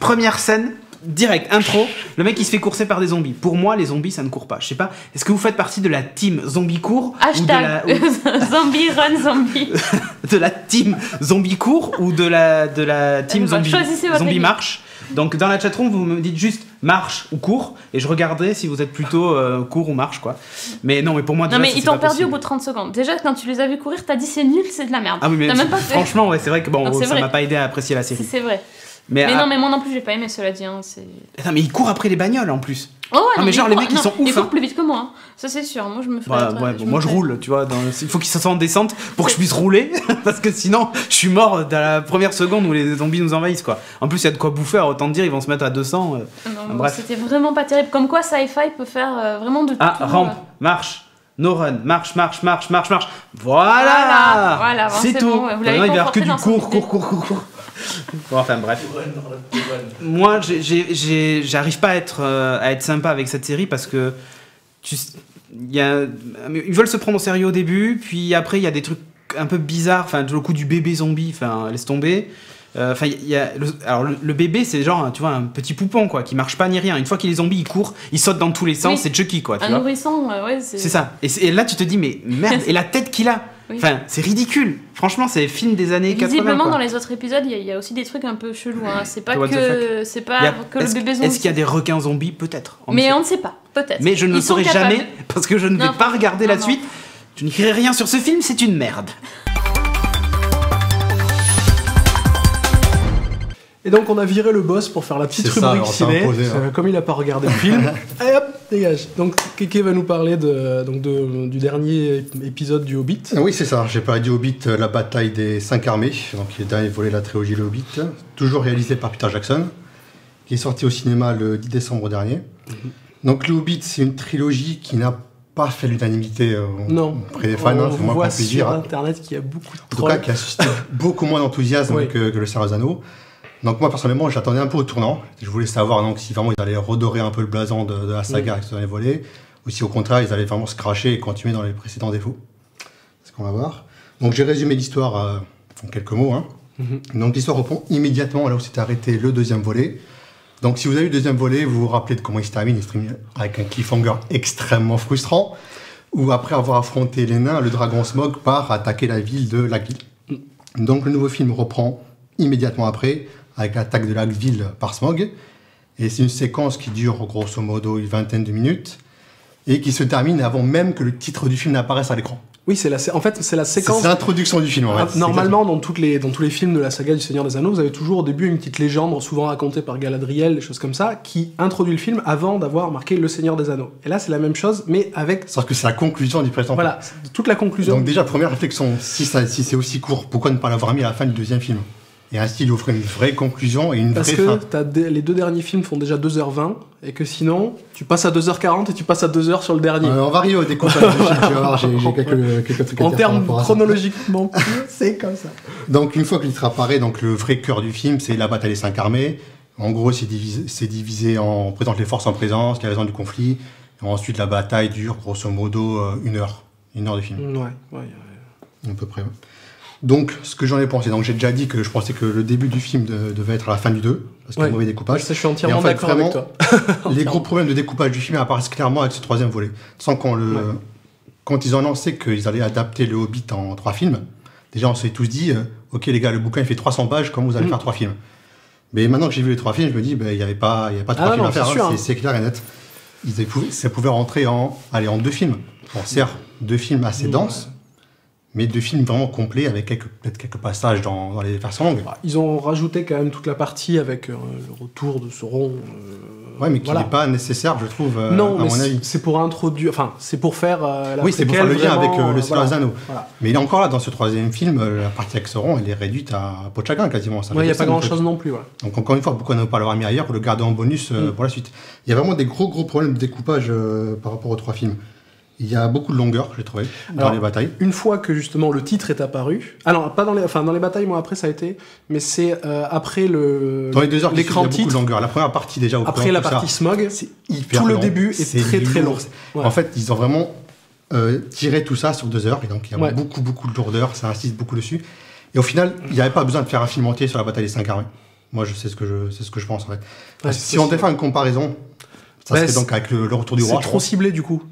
première scène... Direct, intro, le mec il se fait courser par des zombies. Pour moi, les zombies ça ne court pas. Je sais pas, est-ce que vous faites partie de la team zombie court Hashtag zombie run zombie. De la team zombie court ou de la team zombie marche. Donc dans la chatroom, vous me dites juste marche ou court et je regarderai si vous êtes plutôt court ou marche, quoi. Mais non, mais pour moi, déjà, non, mais ils t'ont perdu au bout de 30 secondes. Déjà, quand tu les as vus courir, t'as dit c'est nul, c'est de la merde. Ah oui, mais même pas fait. Franchement, ouais, c'est vrai que ça m'a pas aidé à apprécier la série. C'est vrai. Mais non, mais moi non plus, j'ai pas aimé, cela dit. Hein, attends, mais ils courent après les bagnoles en plus. Oh, ouais, non, mais genre, les mecs, ils sont ouf. Ils courent plus vite que moi, hein. Ça c'est sûr. Moi, je me fais. Moi, je roule, tu vois. Il faut qu'ils soient en descente pour que je puisse rouler, parce que sinon, je suis mort dans la première seconde où les zombies nous envahissent, quoi. En plus, il y a de quoi bouffer, autant dire, ils vont se mettre à 200. Non, bref. C'était vraiment pas terrible. Comme quoi, Sci-Fi peut faire vraiment de tout. Ah, rampe, marche. No run, marche. Voilà, c'est tout. Bon, il va y avoir que du cours. Bon, enfin bref. Moi, j'arrive pas à être sympa avec cette série parce que ils veulent se prendre au sérieux au début, puis après il y a des trucs un peu bizarres. Enfin, le coup du bébé zombie, enfin laisse tomber. Enfin, le bébé, c'est genre, tu vois, un petit poupon, quoi, qui marche pas ni rien. Une fois qu'il est zombie, il court, il saute dans tous les sens, c'est Chucky, quoi. Tu vois. Nourrisson, ouais. C'est ça. Et là, tu te dis, mais merde, et la tête qu'il a. Oui. Enfin, c'est ridicule. Franchement, c'est film des années 80. Visiblement, dans les autres épisodes, il y a aussi des trucs un peu chelous. Hein. C'est pas que le bébé zombie. Est-ce qu'il y a des requins zombies? Peut-être. Mais on ne sait pas. Peut-être. Mais je ne le saurai jamais parce que je ne vais pas regarder la suite. Je n'écrirai rien sur ce film, c'est une merde. Et donc on a viré le boss pour faire la petite rubrique ciné. Comme il n'a pas regardé le film, allez hop, dégage. Donc Kéké va nous parler du dernier épisode du Hobbit. Oui, c'est ça. J'ai parlé du Hobbit, la bataille des 5 armées, donc qui est le dernier volet de la trilogie Le Hobbit, toujours réalisé par Peter Jackson, qui est sorti au cinéma le 10 décembre dernier. Donc Le Hobbit, c'est une trilogie qui n'a pas fait l'unanimité auprès des fans. On voit sur Internet qu'il y a beaucoup de trolls. En tout cas, qui a suscité beaucoup moins d'enthousiasme que Le Seigneur des Anneaux. Donc moi personnellement j'attendais un peu au tournant, je voulais savoir donc, si vraiment ils allaient redorer un peu le blason de la saga avec ce dernier volet, ou si au contraire ils allaient vraiment se cracher et continuer dans les précédents défauts. C'est ce qu'on va voir. Donc j'ai résumé l'histoire en quelques mots. Donc l'histoire reprend immédiatement là où s'était arrêté le deuxième volet. Donc si vous avez eu le deuxième volet, vous vous rappelez de comment il se termine avec un cliffhanger extrêmement frustrant, où après avoir affronté les nains, le dragon Smaug part attaquer la ville de Lackville. Donc le nouveau film reprend immédiatement après, avec l'attaque de Lackville par Smaug. Et c'est une séquence qui dure grosso modo une vingtaine de minutes et qui se termine avant même que le titre du film n'apparaisse à l'écran. Oui, c'est la séquence. C'est l'introduction du film. En fait. Normalement, dans tous les films de la saga du Seigneur des Anneaux, vous avez toujours au début une petite légende, souvent racontée par Galadriel, des choses comme ça, qui introduit le film avant d'avoir marqué Le Seigneur des Anneaux. Et là, c'est la même chose, mais avec. Sauf que c'est la conclusion du précédent. Voilà, toute la conclusion. Donc déjà, première réflexion, si c'est aussi court, pourquoi ne pas l'avoir mis à la fin du deuxième film? Et ainsi, il offre une vraie conclusion et une vraie fin. Parce que les deux derniers films font déjà 2h20, et que sinon, tu passes à 2h40 et tu passes à 2h sur le dernier. On va arriver au découpage du film, tu vas voir, j'ai quelques trucs à dire. En termes chronologiquement, c'est comme ça. Donc, une fois que le titre apparaît, donc le vrai cœur du film, c'est la bataille des 5 armées. En gros, c'est divisé on présente les forces en présence, les raisons du conflit. Et ensuite, la bataille dure grosso modo 1 heure. 1 heure de film. Ouais. À peu près, ouais. Donc, ce que j'en ai pensé, donc j'ai déjà dit que je pensais que le début du film devait être à la fin du 2, parce qu'il y a un mauvais découpage. Ça, je suis entièrement d'accord avec toi. Les gros problèmes de découpage du film apparaissent clairement avec ce troisième volet. Sans quand ils ont annoncé qu'ils allaient adapter le Hobbit en 3 films, déjà on s'est tous dit, ok les gars, le bouquin il fait 300 pages, comment vous allez faire 3 films? Mais maintenant que j'ai vu les 3 films, je me dis, il n'y avait pas 3 films à faire, c'est clair et net. Ça pouvait rentrer en 2 films. Bon, certes, 2 films assez denses, mais 2 films vraiment complets avec peut-être quelques passages dans les versions longues. Ils ont rajouté quand même toute la partie avec le retour de Sauron. Mais qui n'est pas nécessaire, je trouve, à mon avis. C'est pour introduire, c'est pour faire c'est pour faire le lien avec le Seigneur des Anneaux. Voilà. Mais il est encore là, dans ce troisième film, la partie avec Sauron, elle est réduite à peau de chagrin quasiment. Il n'y a pas grand-chose non plus. Donc encore une fois, pourquoi ne pas l'avoir mis ailleurs pour le garder en bonus pour la suite? Il y a vraiment des gros problèmes de découpage par rapport aux 3 films. Il y a beaucoup de longueur, j'ai trouvé, dans les batailles. Une fois que justement le titre est apparu, pas dans les batailles, moi après ça a été, mais c'est après dans les 2 heures l'écran titre. Il y a beaucoup de longueur. La première partie déjà. Après la partie Smaug, c'est hyper tout long. Le début est très très long. En fait, ils ont vraiment tiré tout ça sur 2 heures, et donc il y a beaucoup de lourdeur, ça insiste beaucoup dessus. Et au final, il n'y avait pas besoin de faire un film entier sur la bataille des 5 armées. Moi, c'est ce que je pense en fait. Si on devait faire une comparaison. Ça serait donc avec le retour du roi. C'est trop ciblé du coup.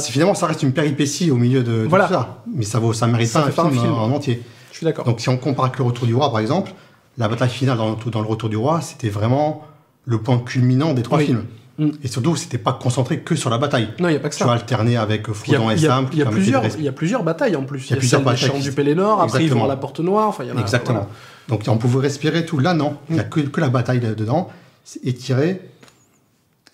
Finalement, ça reste une péripétie au milieu de tout ça. Mais ça mérite pas un film en entier. Je suis d'accord. Donc si on compare avec le retour du roi, par exemple, la bataille finale dans le retour du roi, c'était vraiment le point culminant des 3 films. Et surtout, c'était pas concentré que sur la bataille. Non, il n'y a pas que ça. Tu as alterné avec Frodon et Sam. Il y a plusieurs batailles en plus. Il y a plusieurs batailles. Champs du Pélénor, après ils vont à la Porte Noire. Exactement. Donc on pouvait respirer tout. Là, non. Il n'y a que la bataille dedans. C'est étiré.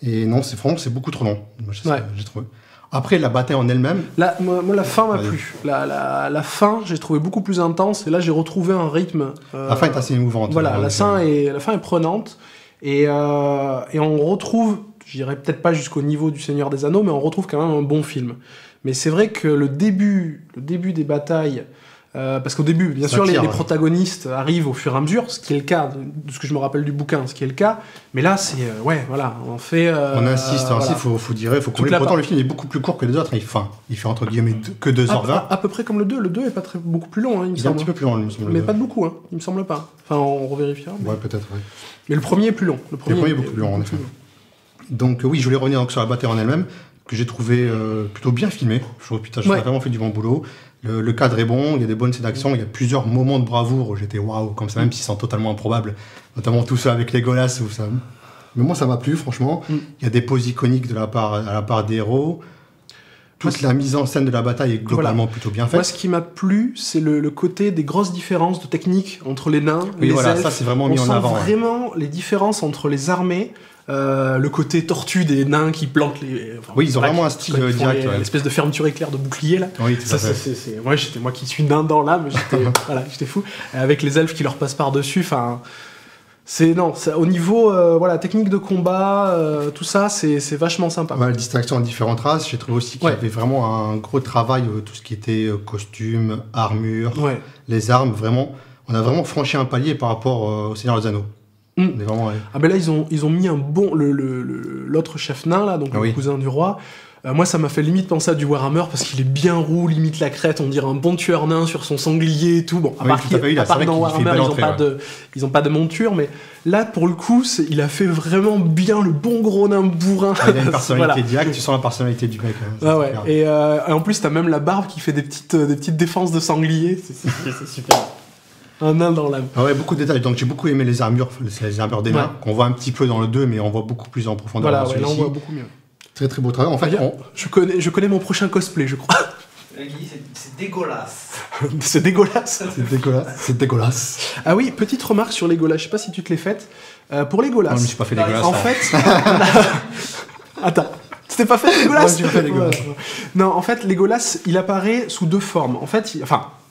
Et non, c'est beaucoup trop long. J'ai trouvé. Après, la bataille en elle-même. Moi, la fin m'a plu. La fin, j'ai trouvé beaucoup plus intense. Et là, j'ai retrouvé un rythme. La fin est assez émouvante. Voilà, la fin est prenante. Et on retrouve, je dirais peut-être pas jusqu'au niveau du Seigneur des Anneaux, mais on retrouve quand même un bon film. Mais c'est vrai que le début des batailles. Parce qu'au début, bien sûr, les protagonistes arrivent au fur et à mesure, ce qui est le cas, de ce que je me rappelle du bouquin, ce qui est le cas. Mais là, c'est... on fait... on insiste, il faut dire, il faut combler. Pourtant, le film est beaucoup plus court que les autres. Il fait entre guillemets que 2h20. À peu près comme le 2. Le 2 est pas beaucoup plus long, il me semble. Il est un petit peu plus long, il me semble. Mais pas de beaucoup, il me semble pas. Enfin, on revérifiera. Ouais, peut-être, Mais le premier est plus long. Le premier est beaucoup plus long, en effet. Donc oui, je voulais revenir sur la bataille en elle-même. que j'ai trouvé plutôt bien filmé. Je trouve que Peter Jackson a vraiment fait du bon boulot. Le cadre est bon, il y a des bonnes scènes d'action, il y a plusieurs moments de bravoure où j'étais waouh, comme ça, même s'ils sont totalement improbables, notamment tout ça avec Legolas. Où ça... Mais moi, ça m'a plu, franchement. Il y a des poses iconiques à la part des héros. Toute la mise en scène de la bataille est globalement plutôt bien faite. Moi, ce qui m'a plu, c'est le côté des grosses différences de technique entre les nains et les elfes. Ça, c'est vraiment mis en avant. On sent vraiment les différences entre les armées. Le côté tortue des nains qui plantent les... ils ont vraiment un style direct. L'espèce de fermeture éclair de bouclier, là. Oui, tout à fait. Moi qui suis nain dans l'âme, j'étais fou. Avec les elfes qui leur passent par-dessus, enfin... au niveau technique de combat, tout ça, c'est vachement sympa. La distinction en différentes races, j'ai trouvé aussi qu'il y avait vraiment un gros travail, tout ce qui était costume, armure, les armes, vraiment. On a vraiment franchi un palier par rapport au Seigneur des Anneaux. Vraiment, Ah ben là, ils ont mis un bon... L'autre chef nain, là, donc le cousin du roi... moi, ça m'a fait limite penser à du Warhammer parce qu'il est bien roux, limite la crête, on dirait un bon tueur nain sur son sanglier et tout. Bon, à part dans Warhammer, ils ont pas de monture, mais là, pour le coup, il a fait vraiment bien le bon gros nain bourrin. Il a une personnalité directe, tu sens la personnalité du mec. Et en plus, t'as même la barbe qui fait des petites défenses de sanglier. C'est super. Un nain dans l'âme. Beaucoup de détails. Donc j'ai beaucoup aimé les armures des nains, qu'on voit un petit peu dans le 2, mais on voit beaucoup plus en profondeur dans celui-ci. Là, on voit beaucoup mieux. Très très beau travail. En fait, je connais mon prochain cosplay, je crois. C'est dégueulasse. C'est dégueulasse. C'est dégueulasse. Ah oui, petite remarque sur Legolas. Je sais pas si tu te l'es faite. Pour Legolas. Non, je me suis pas fait Legolas. En fait, attends. Tu t'es pas fait Legolas? Non, je me suis pas fait Legolas. Non, en fait, Legolas, il apparaît sous deux formes. En fait,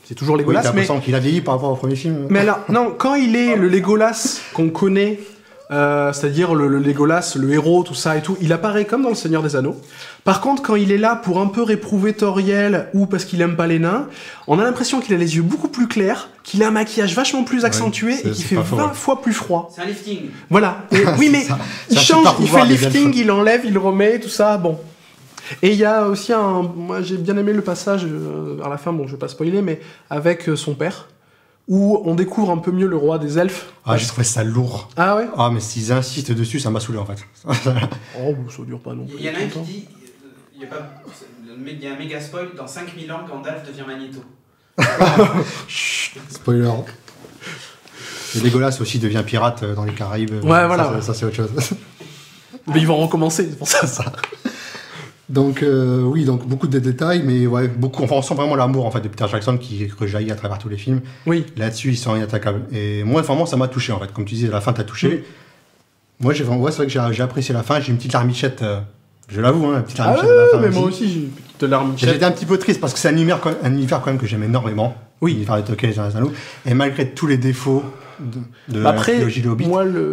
c'est toujours Legolas, t'as l'impression qu'il a vieilli par rapport au premier film. Mais là, non, quand il est le Legolas qu'on connaît. C'est-à-dire le Legolas, le héros, tout ça et tout, il apparaît comme dans Le Seigneur des Anneaux. Par contre, quand il est là pour un peu réprouver Tauriel ou parce qu'il aime pas les nains, on a l'impression qu'il a les yeux beaucoup plus clairs, qu'il a un maquillage vachement plus accentué et qu'il fait 20 fois plus froid. C'est un lifting. Voilà. Oui, mais il change, il fait le lifting, il enlève, il remet, tout ça, bon. Et il y a aussi moi j'ai bien aimé le passage à la fin, bon je vais pas spoiler, mais avec son père. Où on découvre un peu mieux le roi des elfes. Ah, j'ai trouvé ça lourd. Ah ouais? Ah, mais s'ils insistent dessus, ça m'a saoulé en fait. Ça dure pas non plus. Il y en a un qui dit, il y a un méga spoil, dans 5000 ans, Gandalf devient Magneto. Chut, spoiler. Et Legolas aussi devient pirate dans les Caraïbes. Voilà. Ça c'est autre chose. Mais ils vont recommencer, c'est pour ça. Donc donc beaucoup de détails, mais beaucoup. Enfin, on sent vraiment l'amour en fait de Peter Jackson qui rejaillit à travers tous les films. Oui. Là-dessus, ils sont inattaquables. Et moi, vraiment, ça m'a touché en fait. Comme tu disais, la fin t'a touché. Oui. Moi, c'est vrai que j'ai apprécié la fin. J'ai une petite larmichette. Je l'avoue, une petite larmichette. Mais moi aussi, j'ai une petite larmichette. J'étais un petit peu triste parce que c'est un univers quand même que j'aime énormément. Oui. L'univers de Tolkien et les Anneaux. Et malgré tous les défauts de la trilogie de Hobbit,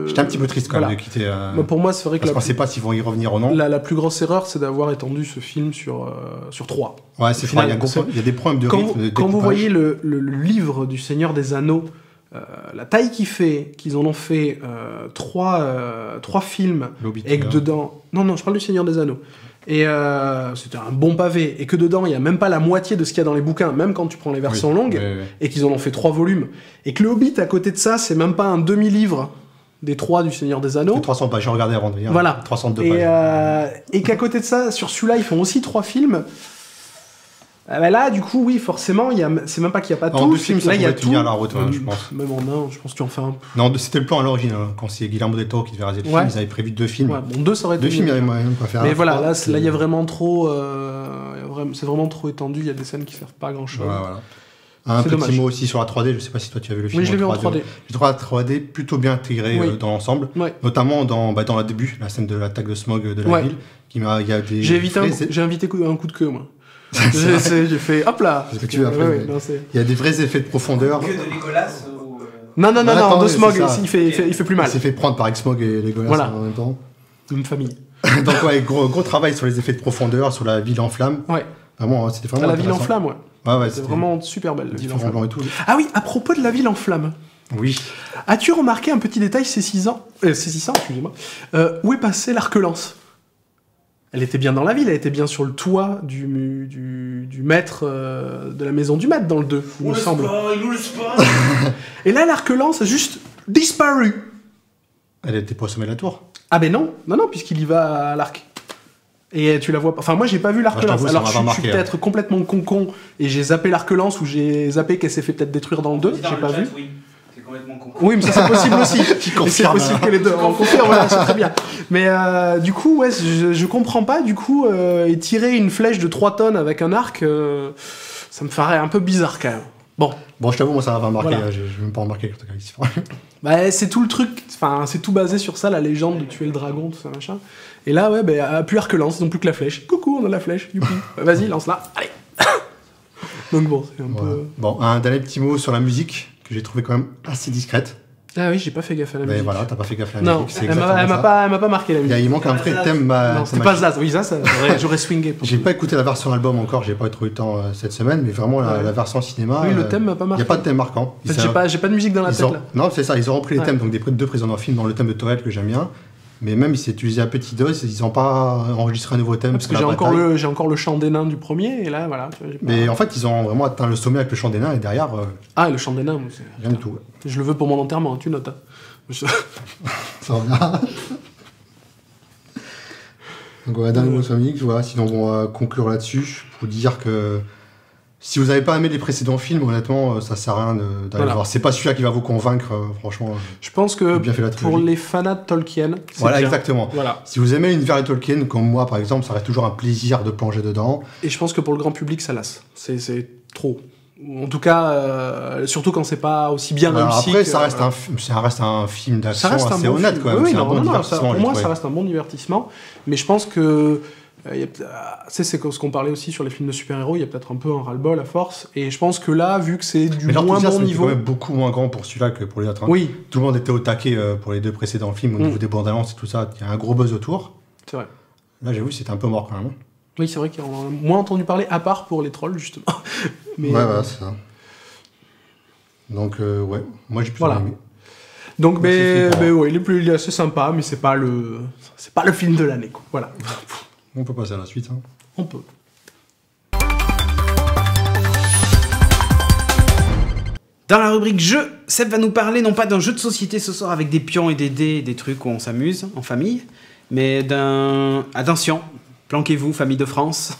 j'étais un petit peu triste quand même de quitter. Pour moi, c'est vrai que parce qu'on ne sait pas s'ils vont y revenir ou non. La plus grosse erreur, c'est d'avoir étendu ce film sur 3. Ouais, c'est vrai. Il y a des problèmes de rythme. Quand vous voyez le livre du Seigneur des Anneaux, la taille qu'ils en ont fait 3 films et que dedans. Non, je parle du Seigneur des Anneaux. Et c'était un bon pavé, et que dedans il n'y a même pas la moitié de ce qu'il y a dans les bouquins, même quand tu prends les versions longues, et qu'ils en ont fait 3 volumes, et que le Hobbit à côté de ça c'est même pas un demi-livre des 3 du Seigneur des Anneaux. 300 pages, j'ai regardé avant de venir. Voilà. 302 pages. Et qu'à côté de ça, sur celui-là ils font aussi 3 films. Là, du coup, oui, forcément, c'est même pas qu'il n'y a pas tout. En 2 films, ça pourrait tenir la route, je pense. Même en un, je pense que tu en fais un. Non, c'était le plan à l'origine. Quand c'est Guillermo del Toro qui devait réaliser le film, ils avaient prévu 2 films. 2, ça aurait été 2 films, il y avait moyen de faire. Mais voilà, là, il y a vraiment trop. C'est vraiment trop étendu. Il y a des scènes qui servent pas à grand chose. Voilà. Un petit mot aussi sur la 3D. Je sais pas si toi tu as vu le film. Oui, je l'ai vu en 3D. Je trouve la 3D plutôt bien intégrée dans l'ensemble, notamment dans le début, la scène de l'attaque de smog de la ville. J'ai invité un coup de queue, moi. J'ai fait hop là. Il y a des vrais effets de profondeur. Que de Legolas ou... Non, de Smog, il fait plus mal. Il s'est fait prendre par Smog et Legolas en même temps. Une famille. Donc gros travail sur les effets de profondeur, sur la ville en flammes. Ouais. Vraiment, c'était vraiment la ville en flammes, c'était vraiment super belle, la ville en flammes. Et tout. Ah oui, à propos de la ville en flammes. Oui. As-tu remarqué un petit détail, C600, excusez-moi, où est passé l'arc-lance? Elle était bien dans la ville, elle était bien sur le toit du maître de la maison du maître dans le 2, il me semble. Et là, l'arc-lance a juste disparu. Elle était pas au sommet de la tour. Ah ben non, puisqu'il y va à l'arc. Et tu la vois pas. Enfin, moi, j'ai pas vu l'arc-lance. Alors, je suis peut-être complètement con et j'ai zappé l'arc-lance ou j'ai zappé qu'elle s'est fait peut-être détruire dans le 2. J'ai pas vu. Oui. C'est complètement con. Oui, mais ça, c'est possible aussi. C'est possible que les deux. On confirme, voilà, c'est très bien. Mais du coup, ouais, je comprends pas. Du coup, et tirer une flèche de 3 tonnes avec un arc, ça me paraît un peu bizarre quand même. Bon, je t'avoue, moi, ça m'a pas marqué. Voilà. J'ai même pas remarqué quand bah, c'est tout le truc. Enfin, c'est tout basé sur ça, la légende de tuer le dragon, tout ça, machin. Et là, ouais, bah, plus arc-lance, ils n'ont plus que la flèche. Coucou, on a la flèche, youpi. Bah, vas-y, lance-la. Allez. Donc bon, c'est un peu... Bon, un dernier petit mot sur la musique, que j'ai trouvé quand même assez discrète. Ah oui, j'ai pas fait gaffe à la musique. Voilà, t'as pas fait gaffe à la musique. Non, elle m'a pas marqué la musique. Il manque un vrai thème. Non, c'était pas Zaz. Oui, ça j'aurais swingé. J'ai pas écouté la version album encore, j'ai pas trop eu le temps cette semaine, mais vraiment la version cinéma. Oui, le thème m'a pas marqué. Il y a pas de thème marquant. En fait, j'ai pas de musique dans la tête là. Non, c'est ça, ils ont repris les thèmes donc des deux précédents films dans le thème de Tourette que j'aime bien. Mais même, il s'est utilisé à petite dose, ils n'ont pas enregistré un nouveau thème. Parce que j'ai encore le chant des nains du premier, et là, voilà. Mais en fait, ils ont vraiment atteint le sommet avec le chant des nains, et derrière... Ah, le chant des nains, c'est... Rien du tout. Je le veux pour mon enterrement, tu notes. Ça va. Donc, voilà, dernier mot sur Mix, voilà, sinon on va conclure là-dessus, pour dire que... Si vous n'avez pas aimé les précédents films, honnêtement, ça sert à rien d'aller voir. C'est pas celui-là qui va vous convaincre, franchement. Je pense que pour les fanats de Tolkien, c'est voilà, bien. Exactement. Voilà. Si vous aimez l'univers de Tolkien, comme moi par exemple, ça reste toujours un plaisir de plonger dedans. Et je pense que pour le grand public, ça lasse. C'est trop. En tout cas, surtout quand c'est pas aussi bien réussi. Après, ça reste un film d'action assez honnête, quoi. Oui, pour moi, ça reste un bon divertissement. Mais je pense que c'est ce qu'on parlait aussi sur les films de super-héros, il y a peut-être un peu un ras-le-bol à force, et je pense que là, vu que c'est du moins bon niveau... quand même beaucoup moins grand pour celui-là que pour les autres. Hein. Oui. Tout le monde était au taquet pour les deux précédents films, au niveau des bandes annonces et tout ça, il y a un gros buzz autour. C'est vrai. Là, j'avoue, c'était un peu mort quand même. Oui, c'est vrai qu'on en a moins entendu parler, à part pour les trolls, justement. Mais, ouais, voilà, c'est ça. Donc, ouais, moi j'ai plus aimé. Donc, ouais, il est assez sympa, mais c'est pas le film de l'année, quoi. Voilà. On peut passer à la suite. Hein. On peut. Dans la rubrique jeux, Seb va nous parler non pas d'un jeu de société ce soir avec des pions et des dés, des trucs où on s'amuse en famille, mais d'un... Attention, planquez-vous, famille de France.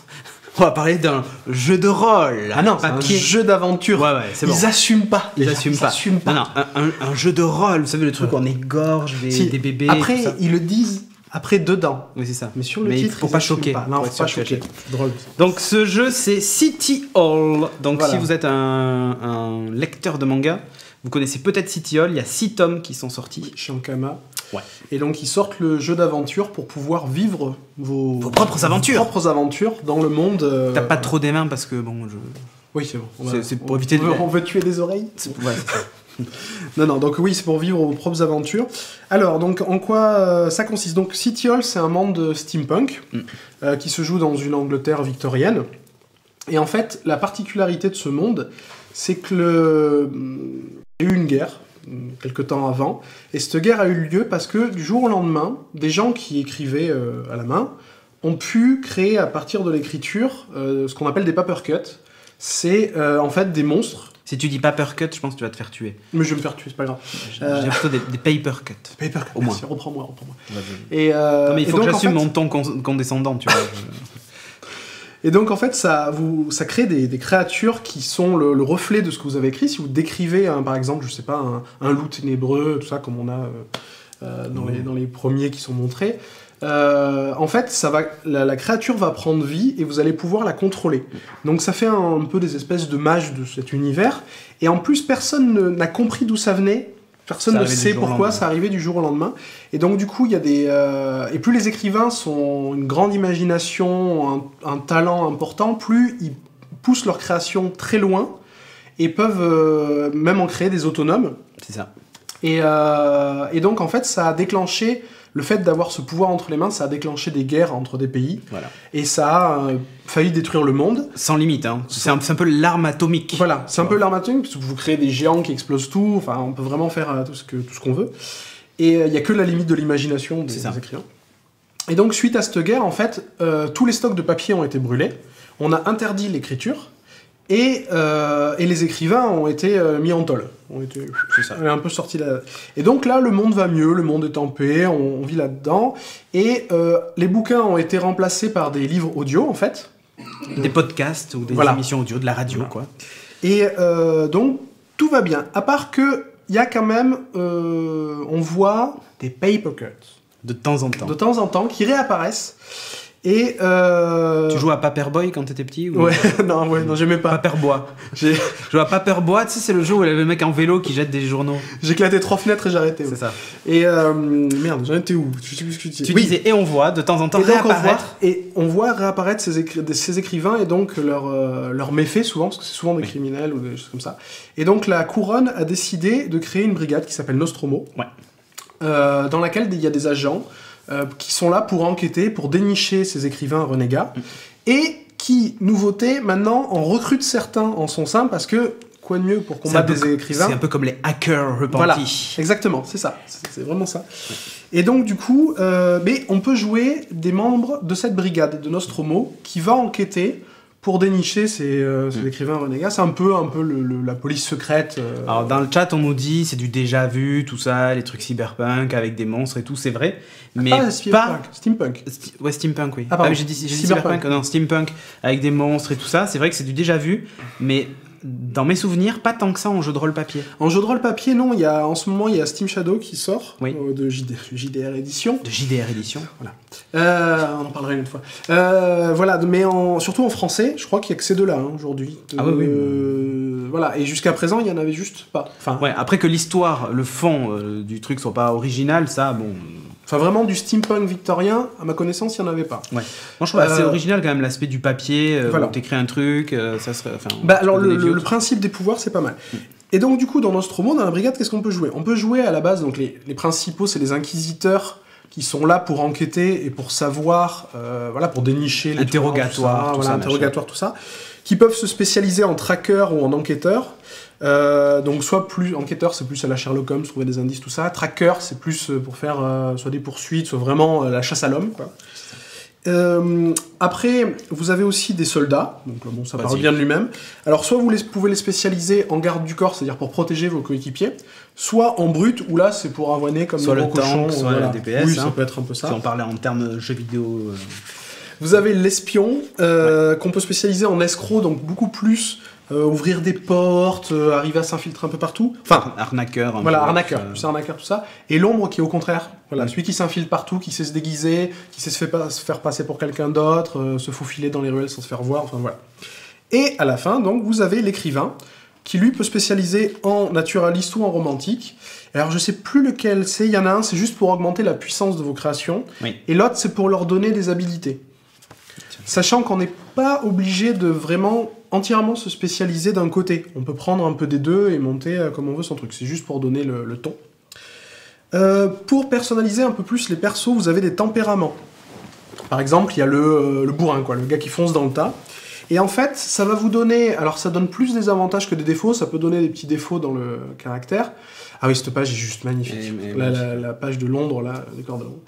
On va parler d'un jeu de rôle. Ah non, c'est un jeu d'aventure. Ouais, c'est bon. Ils assument pas. Ils assument pas. Non, un jeu de rôle, vous savez, le truc où on égorge des bébés. Après, ils le disent... Après, dedans. Oui, c'est ça. Mais sur le titre, faut pas choquer. Non, faut pas choquer. Drôle. Donc, ce jeu, c'est City Hall. Donc, voilà. Si vous êtes un lecteur de manga, vous connaissez peut-être City Hall. Il y a 6 tomes qui sont sortis. Chez Ankama. Ouais. Et donc, ils sortent le jeu d'aventure pour pouvoir vivre vos propres aventures. Vos propres aventures dans le monde. T'as pas trop des mains parce que, bon, Oui, c'est bon. C'est pour éviter de... On veut tuer des oreilles. Ouais, c'est ça. Non, donc oui, c'est pour vivre vos propres aventures. Alors, donc, en quoi ça consiste ? Donc, City Hall, c'est un monde steampunk qui se joue dans une Angleterre victorienne. Et en fait, la particularité de ce monde, c'est que il y a eu une guerre, quelque temps avant, et cette guerre a eu lieu parce que, du jour au lendemain, des gens qui écrivaient à la main ont pu créer, à partir de l'écriture, ce qu'on appelle des paper cuts. C'est en fait des monstres. Si tu dis paper cut, je pense que tu vas te faire tuer. Mais je vais me faire tuer, c'est pas grave. J'ai plutôt des paper cuts. Paper cuts, au moins. Merci, reprends-moi. Non, mais il faut que j'assume mon ton condescendant, tu vois. Et donc, en fait, ça crée des créatures qui sont le reflet de ce que vous avez écrit. Si vous décrivez, par exemple, je sais pas, un loup ténébreux, tout ça, comme on a dans les premiers qui sont montrés, en fait, la créature va prendre vie et vous allez pouvoir la contrôler. Donc ça fait un peu des espèces de mages de cet univers. Et en plus, personne n'a compris d'où ça venait. Personne ne sait pourquoi ça arrivait du jour au lendemain. Et donc du coup, il y a des... et plus les écrivains ont une grande imagination, un talent important, plus ils poussent leur création très loin et peuvent même en créer des autonomes. C'est ça. Et donc en fait, ça a déclenché... Le fait d'avoir ce pouvoir entre les mains, ça a déclenché des guerres entre des pays. Voilà. Et ça a failli détruire le monde. Sans limite, hein. C'est un peu l'arme atomique. Voilà, c'est un peu l'arme atomique, parce que vous créez des géants qui explosent tout. Enfin, on peut vraiment faire tout ce qu'on veut. Et il n'y a que la limite de l'imagination des écrivains. Et donc, suite à cette guerre, en fait, tous les stocks de papier ont été brûlés. On a interdit l'écriture. Et les écrivains ont été mis en tôle. C'est ça. Un peu sortis là. Et donc là, le monde va mieux, le monde est en paix, on vit là-dedans. Et les bouquins ont été remplacés par des livres audio, en fait. Des podcasts ou des émissions audio, de la radio, quoi. Et donc, tout va bien. À part que, il y a quand même, on voit des paper cuts. De temps en temps. De temps en temps, qui réapparaissent. Et Tu jouais à Paperboy quand t'étais petit ou... Ouais, non, j'aimais pas. Paperboy. Je jouais à Paperboy, tu sais, c'est le jeu où il y avait le mec en vélo qui jette des journaux. J'éclatais 3 fenêtres et j'arrêtais. C'est ça. Et merde, j'en étais où? Je sais plus ce que tu disais. Tu disais, et on voit de temps en temps réapparaître. On voit réapparaître ces écrivains et donc leurs méfaits souvent, parce que c'est souvent des criminels ou des choses comme ça. Et donc la couronne a décidé de créer une brigade qui s'appelle Nostromo, dans laquelle il y a des agents qui sont là pour enquêter, pour dénicher ces écrivains renégats, et qui, nouveauté, maintenant, en recrute certains en son sein, parce que, quoi de mieux pour combattre des écrivains? C'est un peu comme les hackers repentis. Voilà, exactement, c'est ça, c'est vraiment ça. Et donc, du coup, mais on peut jouer des membres de cette brigade de Nostromo, qui va enquêter pour dénicher ces écrivains renégats. C'est un peu la police secrète. Alors dans le chat, on nous dit c'est du déjà vu, tout ça, les trucs cyberpunk avec des monstres et tout, c'est vrai. Mais pas steampunk. Ouais, steampunk, oui. Ah, pardon. J'ai dit cyberpunk. Non, steampunk avec des monstres et tout ça. C'est vrai que c'est du déjà vu, mais dans mes souvenirs, pas tant que ça en jeu de rôle papier. En jeu de rôle papier, non. En ce moment, il y a Steam Shadow qui sort, de JDR Edition. De JDR Edition. Voilà. On en parlera une autre fois. Voilà, mais surtout en français, je crois qu'il y a que ces deux-là aujourd'hui. Ah oui. Voilà, et jusqu'à présent, il y en avait juste pas. Enfin, ouais, après que l'histoire, le fond du truc soit pas original, ça, bon. Enfin, vraiment du steampunk victorien, à ma connaissance, il n'y en avait pas. Ouais. Moi, je trouve assez original quand même l'aspect du papier, où t'écris un truc, ça serait. Alors, le principe des pouvoirs, c'est pas mal. Et donc, du coup, dans Nostromo, dans la brigade, qu'est-ce qu'on peut jouer? On peut jouer à la base, donc les principaux, c'est les inquisiteurs qui sont là pour enquêter et pour savoir, pour dénicher les interrogatoire, tout ça, qui peuvent se spécialiser en trackers ou en enquêteurs. Donc soit plus enquêteur, c'est plus à la Sherlock Holmes, trouver des indices, tout ça. Tracker, c'est plus pour faire soit des poursuites, soit vraiment la chasse à l'homme, quoi. Après, vous avez aussi des soldats, donc bon, ça parle bien de lui-même. Alors soit vous pouvez les spécialiser en garde du corps, c'est-à-dire pour protéger vos coéquipiers, soit en brut, où là c'est pour avoiner comme soit des le gros cochons, tank, soit la DPS. Oui, ça peut être un peu ça. Si on parlait en termes jeux vidéo. Vous avez l'espion, qu'on peut spécialiser en escroc, donc beaucoup plus ouvrir des portes, arriver à s'infiltrer un peu partout. Enfin, arnaqueur. Arnaqueur, c'est arnaqueur, tout ça. Et l'ombre qui est au contraire, celui qui s'infile partout, qui sait se déguiser, qui sait se faire passer pour quelqu'un d'autre, se faufiler dans les ruelles sans se faire voir, enfin voilà. Et à la fin, donc, vous avez l'écrivain, qui lui peut spécialiser en naturaliste ou en romantique. Alors je sais plus lequel c'est, il y en a un, c'est juste pour augmenter la puissance de vos créations, et l'autre c'est pour leur donner des habilités. Sachant qu'on n'est pas obligé de vraiment entièrement se spécialiser d'un côté. On peut prendre un peu des deux et monter comme on veut son truc. C'est juste pour donner le ton. Pour personnaliser un peu plus les persos, vous avez des tempéraments. Par exemple, il y a le bourrin, le gars qui fonce dans le tas. Et en fait, ça va vous donner... Alors, ça donne plus des avantages que des défauts. Ça peut donner des petits défauts dans le caractère. Ah oui, cette page est juste magnifique. La page de Londres, là, le décor de Londres.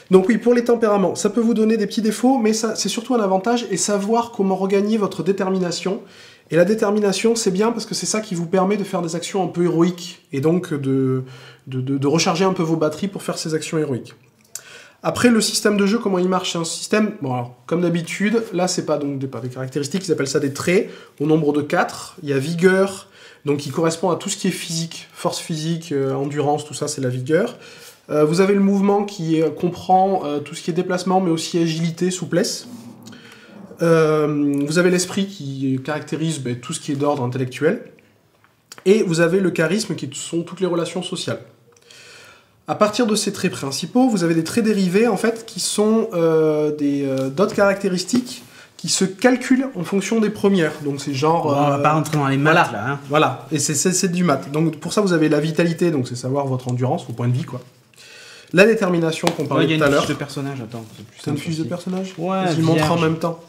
Donc oui, pour les tempéraments, ça peut vous donner des petits défauts, mais c'est surtout un avantage, et savoir comment regagner votre détermination. Et la détermination, c'est bien parce que c'est ça qui vous permet de faire des actions un peu héroïques, et donc de recharger un peu vos batteries pour faire ces actions héroïques. Après, le système de jeu, comment il marche? C'est un système, bon alors, comme d'habitude, là c'est pas donc des caractéristiques, ils appellent ça des traits, au nombre de 4. Il y a vigueur, donc qui correspond à tout ce qui est physique, force physique, endurance, tout ça c'est la vigueur. Vous avez le mouvement qui comprend tout ce qui est déplacement, mais aussi agilité, souplesse. Vous avez l'esprit qui caractérise tout ce qui est d'ordre intellectuel. Et vous avez le charisme qui sont toutes les relations sociales. À partir de ces traits principaux, vous avez des traits dérivés en fait qui sont d'autres caractéristiques qui se calculent en fonction des premières. Donc c'est genre... on va pas rentrer dans les maths là. Hein. Voilà, et c'est du maths. Donc pour ça vous avez la vitalité, donc c'est savoir votre endurance, vos points de vie quoi. La détermination qu'on parlait tout à l'heure. Il y a une fiche de personnage, attends. C'est une fiche de personnage? Ouais, je montre en même temps.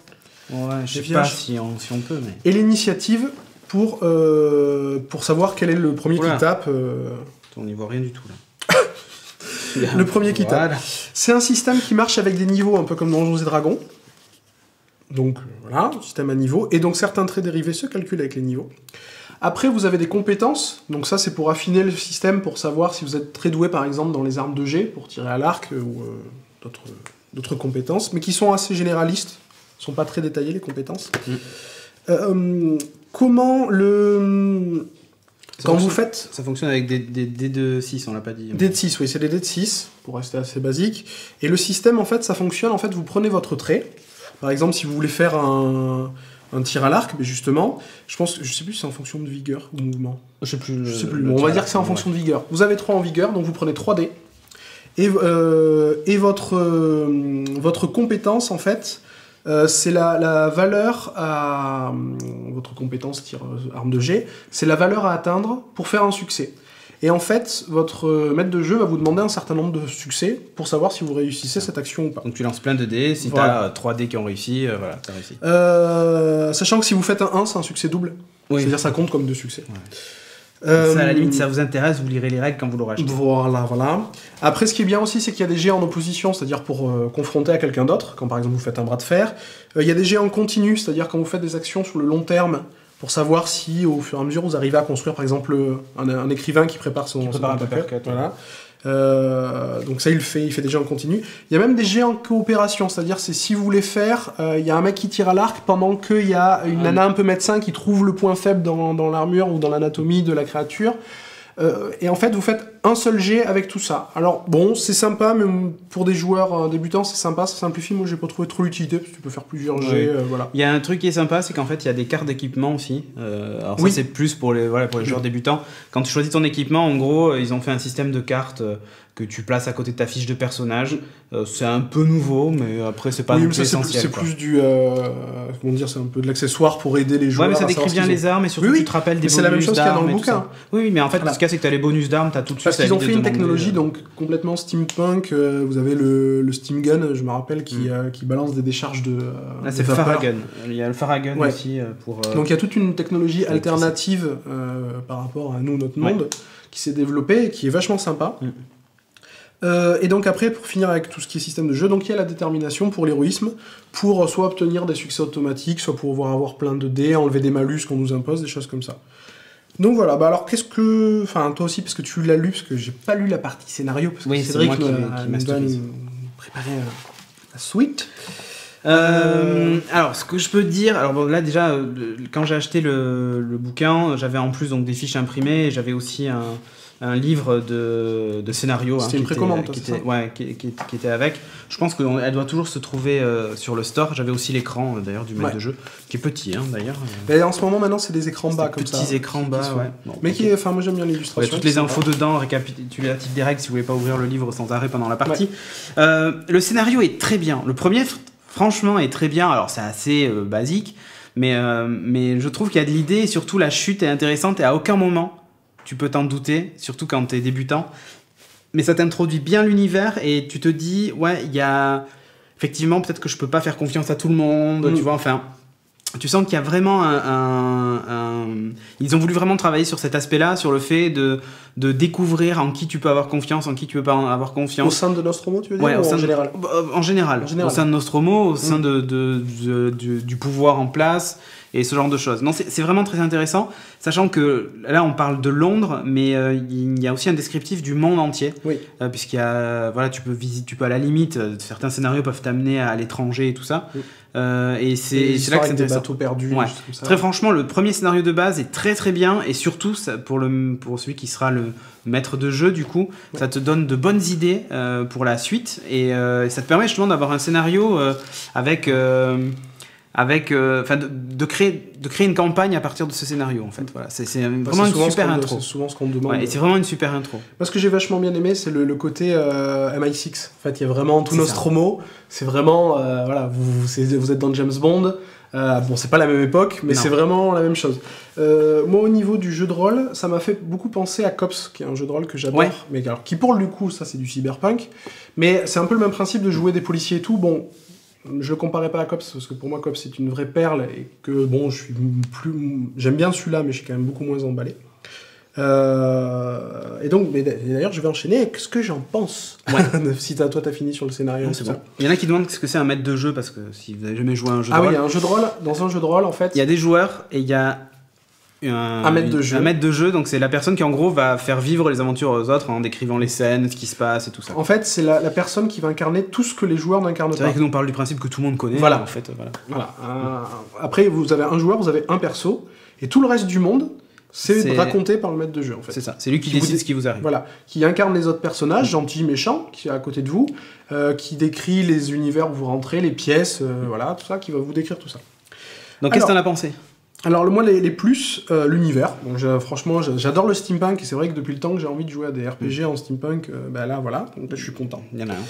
Ouais, je sais pas si on peut, mais... Et l'initiative pour savoir quel est le premier qui tape. On n'y voit rien du tout là. Le premier qui tape. C'est un système qui marche avec des niveaux un peu comme Donjons et Dragons. Donc voilà, système à niveau. Et donc certains traits dérivés se calculent avec les niveaux. Après, vous avez des compétences. Donc ça, c'est pour affiner le système, pour savoir si vous êtes très doué, par exemple, dans les armes de jet, pour tirer à l'arc, ou d'autres compétences, mais qui sont assez généralistes. Ne sont pas très détaillées, les compétences. Comment le... Quand vous faites... Ça fonctionne avec des dés de 6, on l'a pas dit. Dés de 6, oui, c'est des dés de 6, pour rester assez basique. Et le système, en fait, ça fonctionne, en fait, vous prenez votre trait. Par exemple, si vous voulez faire un tir à l'arc, mais justement, je sais plus si c'est en fonction de vigueur ou mouvement. Je sais plus. Bon, on va dire que c'est en fonction de vigueur. Vous avez 3 en vigueur, donc vous prenez 3 dés. Et votre compétence, en fait, c'est la valeur à... Votre compétence tir arme de jet, c'est la valeur à atteindre pour faire un succès. Et en fait, votre maître de jeu va vous demander un certain nombre de succès pour savoir si vous réussissez cette action ou pas. Donc tu lances plein de dés, si voilà. tu as 3 dés qui ont réussi, voilà, tu as réussi. Sachant que si vous faites un 1, c'est un succès double. Oui. C'est-à-dire ça compte comme 2 succès. Ouais. Ça, à la limite, si ça vous intéresse, vous lirez les règles quand vous l'aurez acheté. Voilà. Après, ce qui est bien aussi, c'est qu'il y a des jets en opposition, c'est-à-dire pour confronter à quelqu'un d'autre, quand par exemple vous faites un bras de fer. Il y a des jets en continu, c'est-à-dire quand vous faites des actions sur le long terme, pour savoir si, au fur et à mesure, vous arrivez à construire, par exemple, un écrivain qui prépare son papercut. Voilà. Donc ça, il fait des jets en continu. Il y a même des jets en coopération, c'est-à-dire c'est si vous voulez faire, il y a un mec qui tire à l'arc pendant qu'il y a une nana un peu médecin qui trouve le point faible dans l'armure ou dans l'anatomie de la créature. Et en fait, vous faites un seul jet avec tout ça. Alors, bon, c'est sympa, mais pour des joueurs débutants, c'est sympa, ça simplifie. Moi, j'ai pas trouvé trop l'utilité, parce que tu peux faire plusieurs jets, voilà. Il y a un truc qui est sympa, c'est qu'en fait, il y a des cartes d'équipement aussi. Alors oui. Ça, c'est plus pour les joueurs débutants. Quand tu choisis ton équipement, en gros, ils ont fait un système de cartes que tu places à côté de ta fiche de personnage. C'est un peu nouveau, mais après, c'est pas non plus essentiel. C'est plus du... comment dire, c'est un peu de l'accessoire pour aider les joueurs. Ouais, mais ça décrit bien les armes, et surtout, tu te rappelles des bonus d'armes. C'est la même chose qu'il y a dans le bouquin. Oui, mais en fait, ce qu'il y a, c'est que tu as les bonus d'armes, tu as tout de suite... Parce qu'ils ont fait une technologie donc complètement steampunk. Vous avez le steam gun, je me rappelle, qui balance des décharges de... c'est le Farragun. Il y a le Farragun aussi pour... Donc il y a toute une technologie alternative par rapport à notre monde qui s'est développée et qui est vachement sympa. Et donc après, pour finir avec tout ce qui est système de jeu, donc il y a la détermination pour l'héroïsme, pour soit obtenir des succès automatiques, soit pour pouvoir avoir plein de dés, enlever des malus qu'on nous impose, des choses comme ça. Donc voilà, alors qu'est-ce que... Enfin, toi aussi, parce que tu l'as lu, parce que j'ai pas lu la partie scénario, parce que Cédric qui m'a préparé la suite. Alors, ce que je peux dire... Alors bon, là, déjà, quand j'ai acheté le bouquin, j'avais en plus donc, des fiches imprimées, et j'avais aussi un livre de scénario. C'était une précommande, toi, qui était avec. Je pense qu'elle doit toujours se trouver sur le store. J'avais aussi l'écran, d'ailleurs, du maître de jeu, qui est petit, d'ailleurs. Mais en ce moment, maintenant, c'est des écrans bas, comme ça. Petits écrans bas, ouais. Bon, mais qui est... Enfin, moi, j'aime bien l'illustration. Toutes les infos dedans, récapitulatif des règles, si vous voulez pas ouvrir le livre sans arrêt pendant la partie. Le scénario est très bien. Le premier, franchement, est très bien. Alors, c'est assez basique, mais je trouve qu'il y a de l'idée, et surtout, la chute est intéressante, et à aucun moment tu peux t'en douter, surtout quand t'es débutant. Mais ça t'introduit bien l'univers et tu te dis, ouais, il y a... Effectivement, peut-être que je peux pas faire confiance à tout le monde, tu vois, enfin... Tu sens qu'il y a vraiment Ils ont voulu vraiment travailler sur cet aspect-là, sur le fait de découvrir en qui tu peux avoir confiance, en qui tu peux pas avoir confiance. Au sein de Nostromo, tu veux dire, ou en général ? En général. Au sein de Nostromo, au sein du pouvoir en place, et ce genre de choses. Non, c'est vraiment très intéressant, sachant que là, on parle de Londres, mais il y a aussi un descriptif du monde entier. Oui. Puisqu'il y a... Voilà, tu peux à la limite, certains scénarios peuvent t'amener à l'étranger et tout ça. Oui. Et c'est là que c'est intéressant. Des bateaux perdus, ouais. comme ça. Très franchement, le premier scénario de base est très très bien, et surtout pour celui qui sera le maître de jeu, du coup, ça te donne de bonnes idées pour la suite, et ça te permet justement d'avoir un scénario de créer une campagne à partir de ce scénario, en fait. Voilà, c'est vraiment une super intro. C'est souvent ce qu'on me demande. Ouais, et c'est vraiment une super intro. Moi, ce que j'ai vachement bien aimé, c'est le côté MI6. En fait, il y a vraiment tout Nostromo. C'est vraiment, voilà, vous êtes dans James Bond. Bon, c'est pas la même époque, mais c'est vraiment la même chose. Moi, au niveau du jeu de rôle, ça m'a fait beaucoup penser à Cops, qui est un jeu de rôle que j'adore, mais alors, qui pour le coup, ça c'est du cyberpunk, mais c'est un peu le même principe de jouer des policiers et tout. Bon, je le comparais pas à Cops, parce que pour moi, Cops c'est une vraie perle, et que bon, j'aime bien celui-là, mais je suis quand même beaucoup moins emballé. Et donc, d'ailleurs, je vais enchaîner avec ce que j'en pense. Ouais. Si toi, t'as fini sur le scénario. C'est bon. Il y en a qui demandent ce que c'est un maître de jeu, parce que si vous n'avez jamais joué à un jeu de rôle... Ah oui, un jeu de rôle. Dans un jeu de rôle, en fait... Il y a des joueurs et il y a un maître de jeu. Un maître de jeu, donc c'est la personne qui, en gros, va faire vivre les aventures aux autres en décrivant les scènes, ce qui se passe et tout ça. En fait, c'est la personne qui va incarner tout ce que les joueurs n'incarnent pas. C'est vrai que nous, on parle du principe que tout le monde connaît. Voilà. En fait, voilà. Après, vous avez un joueur, vous avez un perso, et tout le reste du monde... C'est raconté par le maître de jeu, en fait. C'est ça, c'est lui qui décide ce qui vous arrive. Voilà, qui incarne les autres personnages, gentils, méchants, qui est à côté de vous, qui décrit les univers où vous rentrez, les pièces, voilà, tout ça, qui va vous décrire tout ça. Donc, qu'est-ce que t'en as pensé ? Alors, moi, les plus, l'univers. Donc, franchement, j'adore le steampunk, et c'est vrai que depuis le temps que j'ai envie de jouer à des RPG en steampunk, là, voilà, donc là, je suis content. Il y en a un.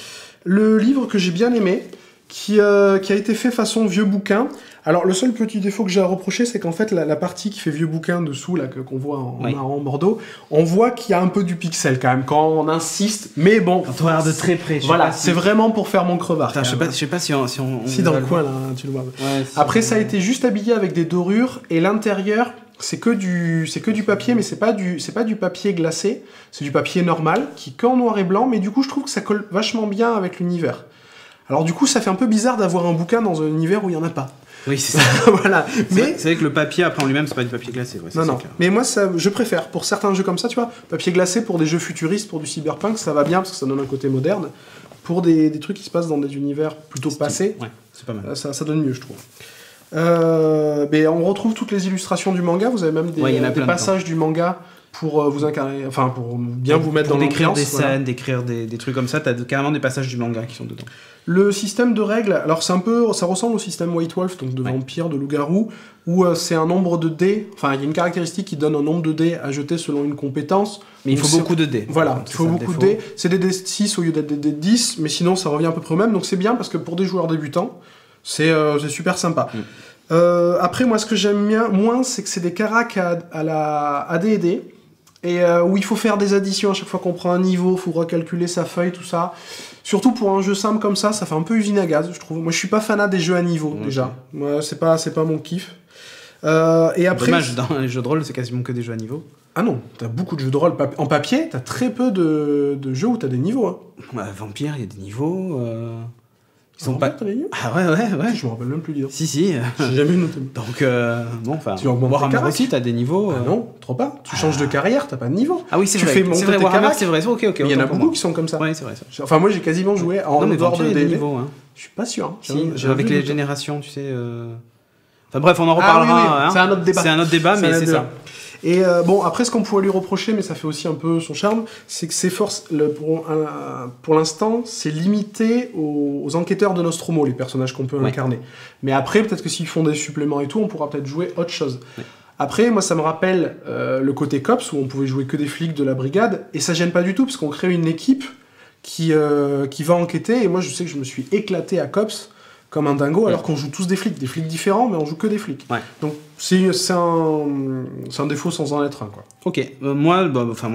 Le livre que j'ai bien aimé, qui a été fait façon vieux bouquin. Alors, le seul petit défaut que j'ai à reprocher, c'est qu'en fait, la partie qui fait vieux bouquin dessous, là, qu'on voit en bordeaux, on voit qu'il y a un peu du pixel quand même, quand on insiste, mais bon... Quand on regarde de très près. Voilà, c'est vraiment pour faire mon crevard. Je sais pas si on si dans le coin, là, tu le vois. Ouais, après, ça a été juste habillé avec des dorures, et l'intérieur... C'est que du papier, mais c'est pas du papier glacé, c'est du papier normal, qui est qu'en noir et blanc, mais du coup, je trouve que ça colle vachement bien avec l'univers. Alors du coup, ça fait un peu bizarre d'avoir un bouquin dans un univers où il n'y en a pas. Oui, c'est ça. Voilà. Mais c'est vrai que le papier, après en lui-même, c'est pas du papier glacé. Ouais, non. Mais moi, je préfère. Pour certains jeux comme ça, tu vois, papier glacé pour des jeux futuristes, pour du cyberpunk, ça va bien parce que ça donne un côté moderne. Pour des trucs qui se passent dans des univers plutôt passés, c'est pas mal. Ça donne mieux, je trouve. Mais on retrouve toutes les illustrations du manga. Vous avez même des passages du manga pour vous incarner, enfin pour bien vous mettre dans l'ambiance. Décrire des scènes, décrire des trucs comme ça, t'as carrément des passages du manga qui sont dedans. Le système de règles, alors ça ressemble au système White Wolf, donc de vampire, de loup-garou, où c'est un nombre de dés, enfin il y a une caractéristique qui donne un nombre de dés à jeter selon une compétence. Mais il faut beaucoup de dés. Voilà, il faut beaucoup de dés. C'est des dés 6 au lieu d'être des dés 10, mais sinon ça revient à peu près au même, donc c'est bien parce que pour des joueurs débutants, c'est super sympa. Après, moi ce que j'aime moins, c'est que c'est des caracs à la AD&D, et où il faut faire des additions à chaque fois qu'on prend un niveau, il faut recalculer sa feuille, tout ça. Surtout pour un jeu simple comme ça fait un peu usine à gaz, je trouve. Moi, je suis pas fanat des jeux à niveau, déjà. Moi, c'est pas mon kiff. Et après... Dommage, dans les jeux de rôle, c'est quasiment que des jeux à niveau. Ah non, t'as beaucoup de jeux de rôle. En papier, t'as très peu de jeux où t'as des niveaux. Hein. Vampire, il y a des niveaux... Ils sont pas... T'avais Ah ouais. Je me rappelle même plus dire. Si. J'ai jamais noté. Donc, bon, enfin... Tu augmentes Warhammer aussi, t'as des niveaux... Ah non, trop pas. Tu changes de carrière, t'as pas de niveau. Ah oui, c'est vrai. Tu fais monter tes Warhammer, caracs. c'est vrai. Ok. Il y en a beaucoup qui sont comme ça. Ouais, c'est vrai. Ça. Enfin, moi, j'ai quasiment joué en dehors de des niveaux, hein. Je suis pas sûr. Avec les générations, tu sais... Enfin bref, on en reparlera. Oui. C'est un autre débat. C'est un autre débat, mais c'est ça. Et bon, après, ce qu'on pourrait lui reprocher, mais ça fait aussi un peu son charme, c'est que pour l'instant, c'est limité aux enquêteurs de Nostromo, les personnages qu'on peut incarner. Mais après, peut-être que s'ils font des suppléments et tout, on pourra peut-être jouer autre chose. Ouais. Après, moi, ça me rappelle le côté Cops, où on pouvait jouer que des flics de la brigade, et ça gêne pas du tout, parce qu'on crée une équipe qui va enquêter, et moi, je sais que je me suis éclaté à Cops comme un dingo, alors qu'on joue tous des flics différents, mais on joue que des flics. Ouais. Donc c'est un défaut sans en être un, quoi. Ok, moi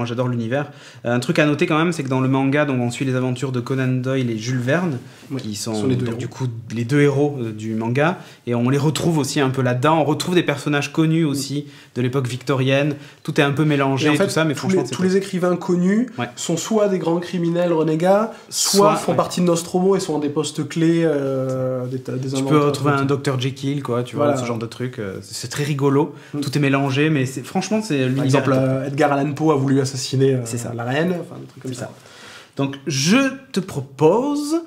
j'adore l'univers. Un truc à noter quand même, c'est que dans le manga, donc on suit les aventures de Conan Doyle et Jules Verne, qui sont les deux héros du manga, et on les retrouve aussi un peu là-dedans. On retrouve des personnages connus aussi de l'époque victorienne. Tout est un peu mélangé, en fait, tout ça, mais franchement, tous les écrivains connus sont soit des grands criminels renégats, soit font partie de Nostromo et sont des postes clés. Tu peux retrouver un Dr Jekyll, quoi, tu vois, ce genre de truc. C'est très rigolo, tout est mélangé, mais franchement, c'est l'univers. Par exemple, Edgar Allan Poe a voulu assassiner la reine, enfin des trucs comme ça. Donc, je te propose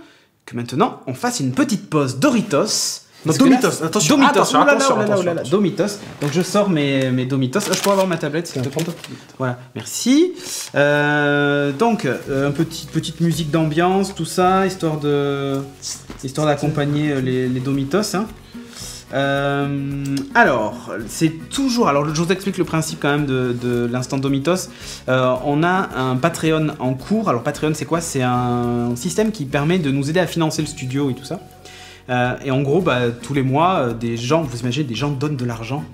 que maintenant, on fasse une petite pause Doritos. Domitos, attention. Domitos. Donc je sors mes Domitos. Je peux avoir ma tablette s'il te plaît. Voilà, merci. Donc petite musique d'ambiance, tout ça, histoire d'accompagner les Domitos. Hein. Alors, c'est toujours. Alors, je vous explique le principe quand même de l'instant Domitos. On a un Patreon en cours. Alors, Patreon, c'est quoi ? C'est un système qui permet de nous aider à financer le studio et tout ça. Et en gros, tous les mois, des gens, vous imaginez, des gens donnent de l'argent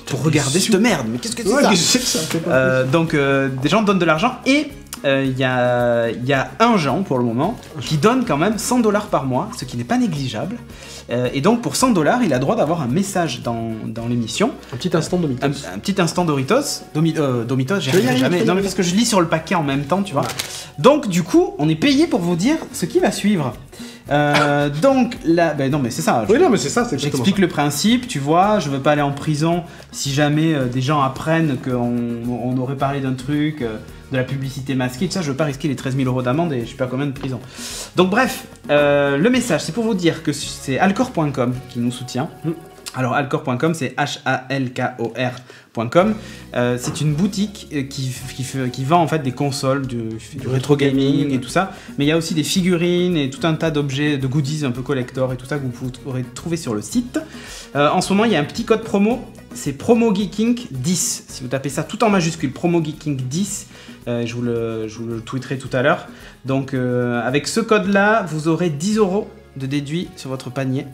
pour regarder cette merde. Mais qu'est-ce que c'est ça ? Donc, des gens donnent de l'argent et il y a un Jean pour le moment qui donne quand même $100 par mois, ce qui n'est pas négligeable. Et donc pour $100, il a droit d'avoir un message dans l'émission. Un petit instant Domitos. Un petit instant Doritos. Domitos, j'y arriverai jamais. Non mais parce que je lis sur le paquet en même temps, tu vois. Donc du coup, on est payé pour vous dire ce qui va suivre. Donc là, non mais c'est ça. Oui, non mais c'est ça. J'explique le principe, tu vois. Je veux pas aller en prison si jamais des gens apprennent qu'on aurait parlé d'un truc, de la publicité masquée, tout ça. Je veux pas risquer les 13 000 € d'amende et je sais pas combien de prison. Donc bref, le message, c'est pour vous dire que c'est alcor.com qui nous soutient. Alors alcor.com, c'est HALKOR.com. C'est une boutique qui vend en fait des consoles, du rétro gaming et tout ça. Mais il y a aussi des figurines et tout un tas d'objets, de goodies un peu collector et tout ça que vous pourrez trouver sur le site. En ce moment, il y a un petit code promo, c'est PromoGeeking10. Si vous tapez ça tout en majuscule, PromoGeeking10, je vous le tweeterai tout à l'heure. Donc avec ce code-là, vous aurez 10 € de déduit sur votre panier.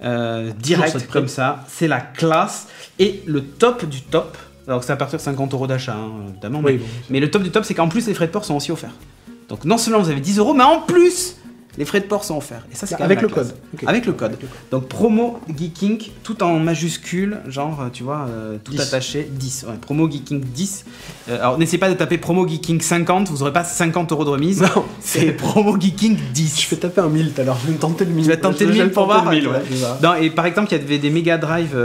Direct comme ça, c'est la classe. Et le top du top, alors c'est à partir de 50 € d'achat évidemment, mais le top du top, c'est qu'en plus les frais de port sont aussi offerts. Donc non seulement vous avez 10 €, mais en plus les frais de port sont offerts. Et ça, c'est avec le code. Okay. Avec le code. Donc promo Geeking, tout en majuscule, genre tu vois, tout 10. Attaché, 10. Ouais, promo Geeking 10. Alors n'essayez pas de taper promo Geeking 50, vous aurez pas 50 € de remise. Non, c'est promo Geeking 10. Je vais taper un 1000 tout à l'heure, je vais tenter le 1000. Tu vas tenter le 1000 pour voir. 1000, ouais. Non, et par exemple, il y avait des Mega Drive,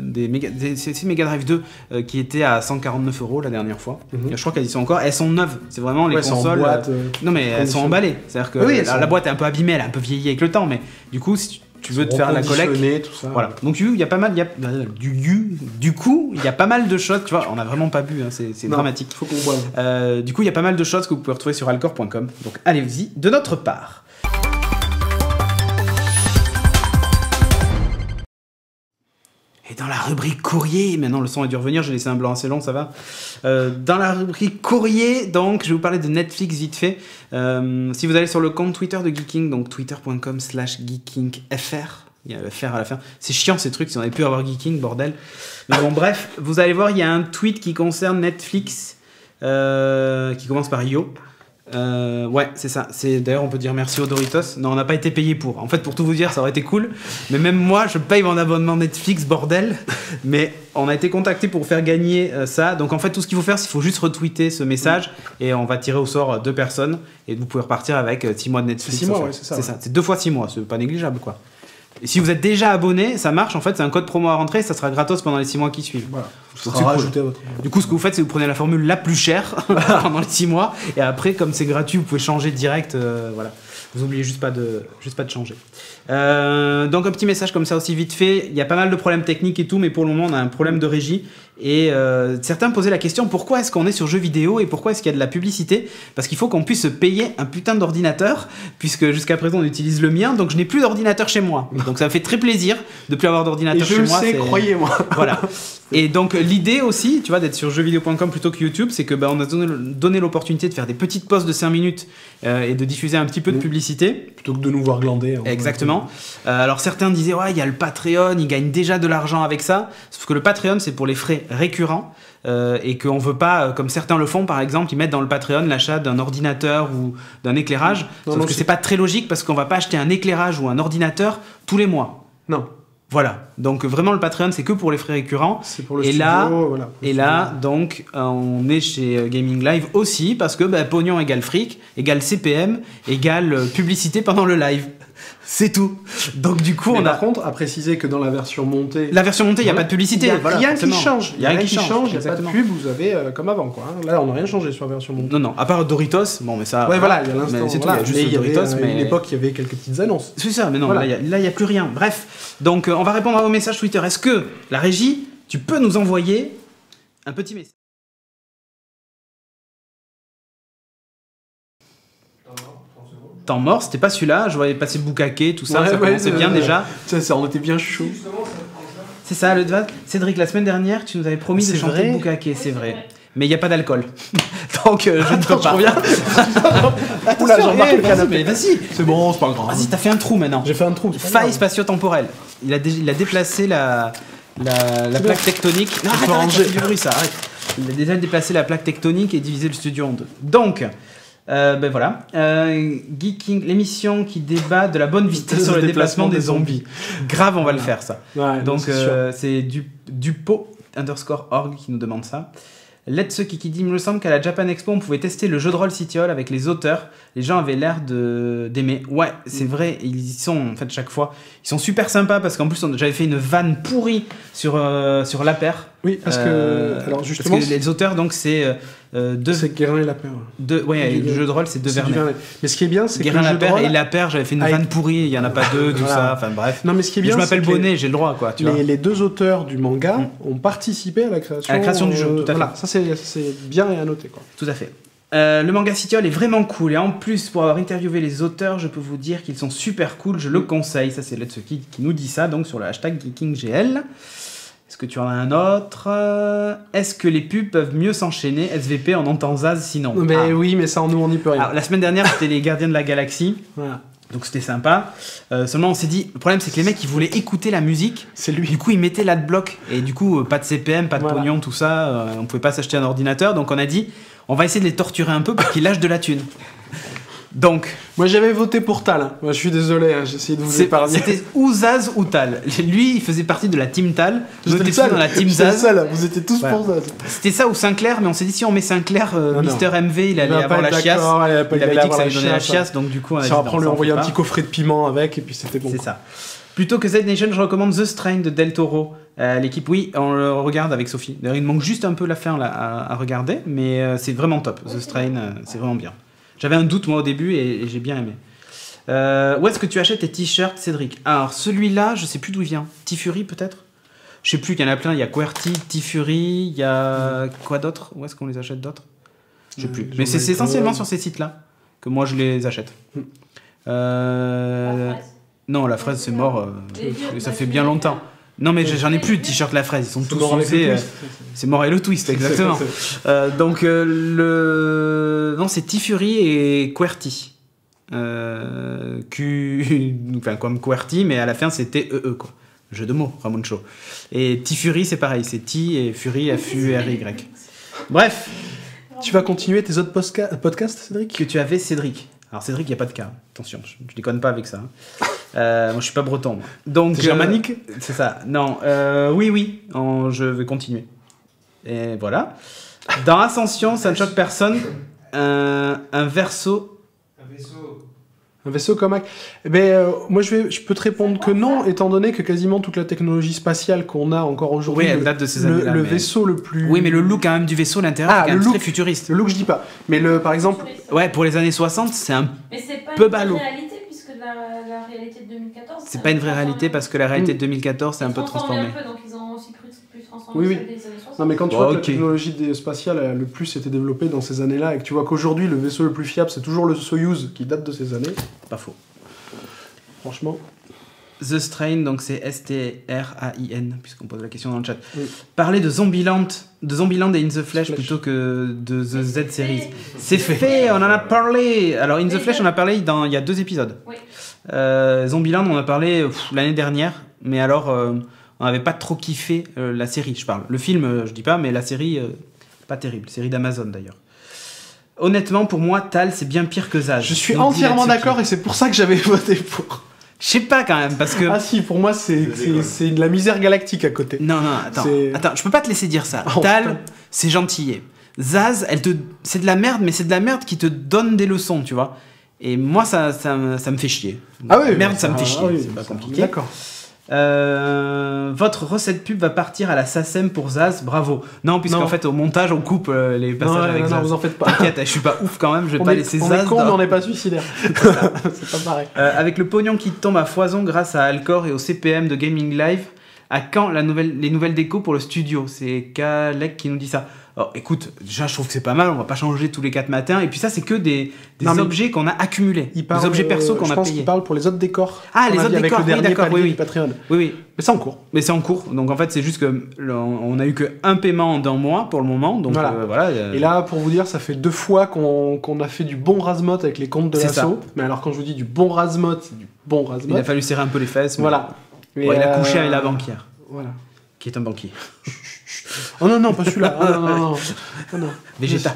des Mega Drive 2 qui étaient à 149 € la dernière fois. Je crois qu'elles y sont encore. Elles sont neuves. C'est vraiment les consoles. En boîte, non, mais elles sont emballées. C'est-à-dire que la boîte est un peu abîmée, elle est un peu vieillie avec le temps, mais du coup, si tu veux te faire la collecte, tout ça. Voilà. Donc il y a pas mal, du coup, il y a pas mal de choses. Tu vois, on a vraiment pas bu, hein, c'est dramatique. Faut qu'on boive. Du coup, il y a pas mal de choses que vous pouvez retrouver sur alcor.com. Donc allez-y de notre part. Et dans la rubrique courrier, maintenant le son a dû revenir, j'ai laissé un blanc assez long, ça va. Dans la rubrique courrier, donc, je vais vous parler de Netflix vite fait. Si vous allez sur le compte Twitter de Geeking, donc twitter.com/geekingfr, il y a le FR à la fin. C'est chiant ces trucs, si on avait pu avoir Geeking, bordel. Mais bon, bref, vous allez voir, il y a un tweet qui concerne Netflix, qui commence par Yo. Ouais, c'est ça. D'ailleurs, on peut dire merci aux Doritos. Non, on n'a pas été payé pour. En fait, pour tout vous dire, ça aurait été cool. Mais même moi, je paye mon abonnement Netflix, bordel. Mais on a été contacté pour faire gagner ça. Donc en fait, tout ce qu'il faut faire, c'est qu'il faut juste retweeter ce message et on va tirer au sort 2 personnes. Et vous pouvez repartir avec 6 mois de Netflix. 6 mois, ouais, c'est ça. C'est ça. C'est 2 fois 6 mois. C'est pas négligeable, quoi. Et si vous êtes déjà abonné, ça marche. En fait, c'est un code promo à rentrer. Ça sera gratos pendant les 6 mois qui suivent. Voilà. Rajouter à votre... Du coup, ce que vous faites, c'est que vous prenez la formule la plus chère pendant les 6 mois. Et après, comme c'est gratuit, vous pouvez changer direct. Voilà. Vous n'oubliez juste pas de changer. Donc un petit message comme ça aussi vite fait. Il y a pas mal de problèmes techniques et tout, mais pour le moment on a un problème de régie. Et certains posaient la question, pourquoi est-ce qu'on est sur jeux vidéo et pourquoi est-ce qu'il y a de la publicité? Parce qu'il faut qu'on puisse se payer un putain d'ordinateur, puisque jusqu'à présent on utilise le mien, donc je n'ai plus d'ordinateur chez moi. Donc ça me fait très plaisir de plus avoir d'ordinateur chez moi. Et je le sais, croyez-moi. Voilà. Et donc l'idée aussi, tu vois, d'être sur jeuxvideo.com plutôt que YouTube, c'est que on a donné l'opportunité de faire des petites pauses de 5 minutes et de diffuser un petit peu de publicité. Plutôt que de nous voir glander. Exactement. Alors certains disaient, ouais, il y a le Patreon, ils gagnent déjà de l'argent avec ça. Sauf que le Patreon, c'est pour les frais récurrents et qu'on veut pas, comme certains le font par exemple, ils mettent dans le Patreon l'achat d'un ordinateur ou d'un éclairage. Sauf que c'est pas très logique parce qu'on va pas acheter un éclairage ou un ordinateur tous les mois. Non. Voilà, donc vraiment le Patreon c'est que pour les frais récurrents. C'est pour le studio, voilà. Et là, donc on est chez Gaming Live aussi parce que pognon égale fric, égale CPM, égale publicité pendant le live. C'est tout. Donc du coup, par contre, à préciser que dans la version montée... La version montée, il n'y a pas de publicité. Il n'y a rien qui change. Il n'y a rien qui change, il n'y a pas de exactement. pub, vous avez comme avant, quoi. Là, on n'a rien changé sur la version montée. Non, à part Doritos, bon mais ça... Ouais, voilà, il y a l'instant. C'est tout, Voilà. il y a juste Doritos, mais... À une époque, il y avait quelques petites annonces. C'est ça, mais non, voilà. là, il n'y a plus rien. Bref, donc on va répondre à vos messages Twitter. Est-ce que, la régie, tu peux nous envoyer un petit message? Temps mort, c'était pas celui-là, je voyais passer Bukake, tout ça, ouais, ça commençait bien déjà. Ça, on était bien chaud. C'est ça, Cédric, la semaine dernière, tu nous avais promis de chanter Bukake, c'est vrai. Mais il n'y a pas d'alcool. Donc je ne peux pas. Oula, j'embarque le canapé. Vas-y. C'est bon, c'est pas grave. Vas-y, t'as fait un trou maintenant. J'ai fait un trou. Faille spatio-temporelle. Il a déplacé la plaque tectonique. Non, arrête, ça fait du bruit, ça, arrête. Il a déjà déplacé la plaque tectonique et divisé le studio en deux. Donc, ben voilà. Geeking, l'émission qui débat de la bonne vitesse sur le déplacement des zombies. Grave, on va le faire, ça. Ouais, donc, c'est Dupo_org qui nous demande ça. Let's qui dit, il me semble qu'à la Japan Expo, on pouvait tester le jeu de rôle City Hall avec les auteurs. Les gens avaient l'air d'aimer. Ouais, c'est vrai, ils y sont en fait chaque fois. Ils sont super sympas parce qu'en plus, j'avais fait une vanne pourrie sur l'APER. Oui, parce que alors justement, parce que les auteurs, donc c'est c'est Guérin et l'APER. Le jeu de rôle, c'est Vernet. Mais ce qui est bien, c'est que Guérin et l'APER, j'avais fait une vanne pourrie. Il y en a pas deux, tout ça. Enfin bref. Non, mais ce qui est bien, je m'appelle Bonnet, j'ai le droit, quoi. Les deux auteurs du manga ont participé à la création. Du jeu, tout à fait. Voilà, ça c'est bien et à noter, quoi. Tout à fait. Le manga City Hall est vraiment cool et en plus pour avoir interviewé les auteurs je peux vous dire qu'ils sont super cool, je le conseille. Ça c'est Let's qui nous dit ça donc sur le hashtag GeekingGL. Est-ce que tu en as un autre? Est-ce que les pubs peuvent mieux s'enchaîner? SVP on entend Zaz sinon. Mais oui, mais ça nous on n'y peut rien. Alors, la semaine dernière c'était les Gardiens de la Galaxie. Voilà. Donc c'était sympa. Seulement on s'est dit, le problème c'est que les mecs ils voulaient écouter la musique. C'est lui. Du coup ils mettaient l'adblock et du coup pas de CPM, pas de pognon, tout ça. On pouvait pas s'acheter un ordinateur donc on a dit on va essayer de les torturer un peu pour qu'ils lâchent de la thune. Donc. Moi j'avais voté pour Tal. Moi je suis désolé, j'ai essayé de vous épargner. C'était ou Zaz ou Tal. Lui il faisait partie de la team Tal. Nous étions dans la team Zaz. Vous étiez tous pour Zaz. C'était ça ou Sinclair, mais on s'est dit si on met Sinclair, Mister MV il allait avoir la chiasse. Il avait dit que ça allait donner la chiasse, donc du coup on a dit. Après on lui a envoyé un petit coffret de piment avec et puis c'était bon. C'est ça. Plutôt que Z Nation, je recommande The Strain de Del Toro. L'équipe, oui, on le regarde avec Sophie. D'ailleurs, il manque juste un peu la fin là, à regarder, mais c'est vraiment top. The Strain, c'est vraiment bien. J'avais un doute moi au début et j'ai bien aimé. Où est-ce que tu achètes tes t-shirts, Cédric? Alors, celui-là, je sais plus d'où il vient. T-Fury peut-être? Je sais plus, il y en a plein. Il y a QWERTY, T-Fury, il y a quoi d'autre? Où est-ce qu'on les achète d'autres? Je sais plus. Mais c'est essentiellement sur ces sites-là que moi je les achète. Non, la fraise c'est mort, ça fait bien longtemps. Non mais j'en ai plus de t-shirts la fraise, ils sont tous usés. C'est mort et le twist, exactement. Donc non c'est T-Fury et QWERTY. Enfin comme QWERTY mais à la fin c'était EE quoi. Jeu de mots, Ramon Show. Et T-Fury c'est pareil, c'est T et Fury F-U-R-Y. Bref. Tu vas continuer tes autres podcasts, Cédric? Que tu avais, Cédric. Alors Cédric, il n'y a pas de cas. Attention, je déconne pas avec ça. Moi, je suis pas breton. Moi. Donc, t'es germanique? C'est ça. Non, oui. Je vais continuer. Et voilà. Dans Ascension, ça ne choque personne. Un vaisseau. Un vaisseau comme moi je peux te répondre que non, étant donné que quasiment toute la technologie spatiale qu'on a encore aujourd'hui, elle date de ces années-là, le vaisseau le plus... Oui, mais le look quand même du vaisseau, l'intérieur, est très futuriste. Le look, je dis pas. Mais par exemple... Ouais, pour les années 60, c'est un peu ballot. Mais c'est pas une vraie réalité, puisque la réalité de 2014... C'est pas une vraie réalité, parce que la réalité de 2014, c'est un peu transformé. Donc ils ont aussi plus transformé oui. Celle des années 60. Non mais quand tu vois que la technologie spatiale le plus s'était développée dans ces années-là, et que tu vois qu'aujourd'hui le vaisseau le plus fiable c'est toujours le Soyuz qui date de ces années... C'est pas faux. Franchement. The Strain, donc c'est S-T-R-A-I-N, puisqu'on pose la question dans le chat. Oui. Parler de Zombieland et In the Flesh plutôt que de The Z Series. C'est fait, on en a parlé. Alors In the Flesh, on a parlé il y a 2 épisodes. Oui. Zombieland, on a parlé l'année dernière, mais alors on n'avait pas trop kiffé la série, je parle. Le film, je dis pas, mais la série, pas terrible. Série d'Amazon d'ailleurs. Honnêtement, pour moi, Tal, c'est bien pire que Zaz. Je suis entièrement d'accord et c'est pour ça que j'avais voté pour. Je sais pas quand même, parce que... Ah si, pour moi, c'est de la misère galactique à côté. Non, attends, je peux pas te laisser dire ça. Tal, c'est gentillet. Zaz, c'est de la merde, mais c'est de la merde qui te donne des leçons, tu vois. Et moi, ça me fait chier. Ah oui, merde, ça me fait chier, c'est pas compliqué. D'accord. Votre recette pub va partir à la SACEM pour Zaz, bravo. Non, puisqu'en fait au montage on coupe les passages avec Zaz. Non, vous en faites pas. T'inquiète, je suis pas ouf quand même, je vais pas laisser Zaz. On est con, mais on n'est pas suicidaire. C'est pas pareil. Avec le pognon qui tombe à foison grâce à Alcor et au CPM de Gaming Live, à quand les nouvelles décos pour le studio? C'est Kalek qui nous dit ça. Alors, écoute, déjà je trouve que c'est pas mal, on va pas changer tous les 4 matins. Et puis ça, c'est que des objets qu'on a accumulés. Des objets perso qu'on a payés. Je pense qu'il parle pour les autres décors. Ah, les autres décors, avec le dernier palier du Patreon. Oui. Mais c'est en cours. Donc en fait, c'est juste que on a eu qu'un paiement d'un mois pour le moment. Donc voilà. Et là, pour vous dire, ça fait 2 fois qu'on a fait du bon Razmot avec les comptes de l'assaut. Mais alors, quand je vous dis du bon Razmot, c'est du bon Razmot. Il a fallu serrer un peu les fesses. Voilà. Il a couché avec la banquière. Voilà. Qui est un banquier. Oh non, pas celui-là. Non. Vegeta.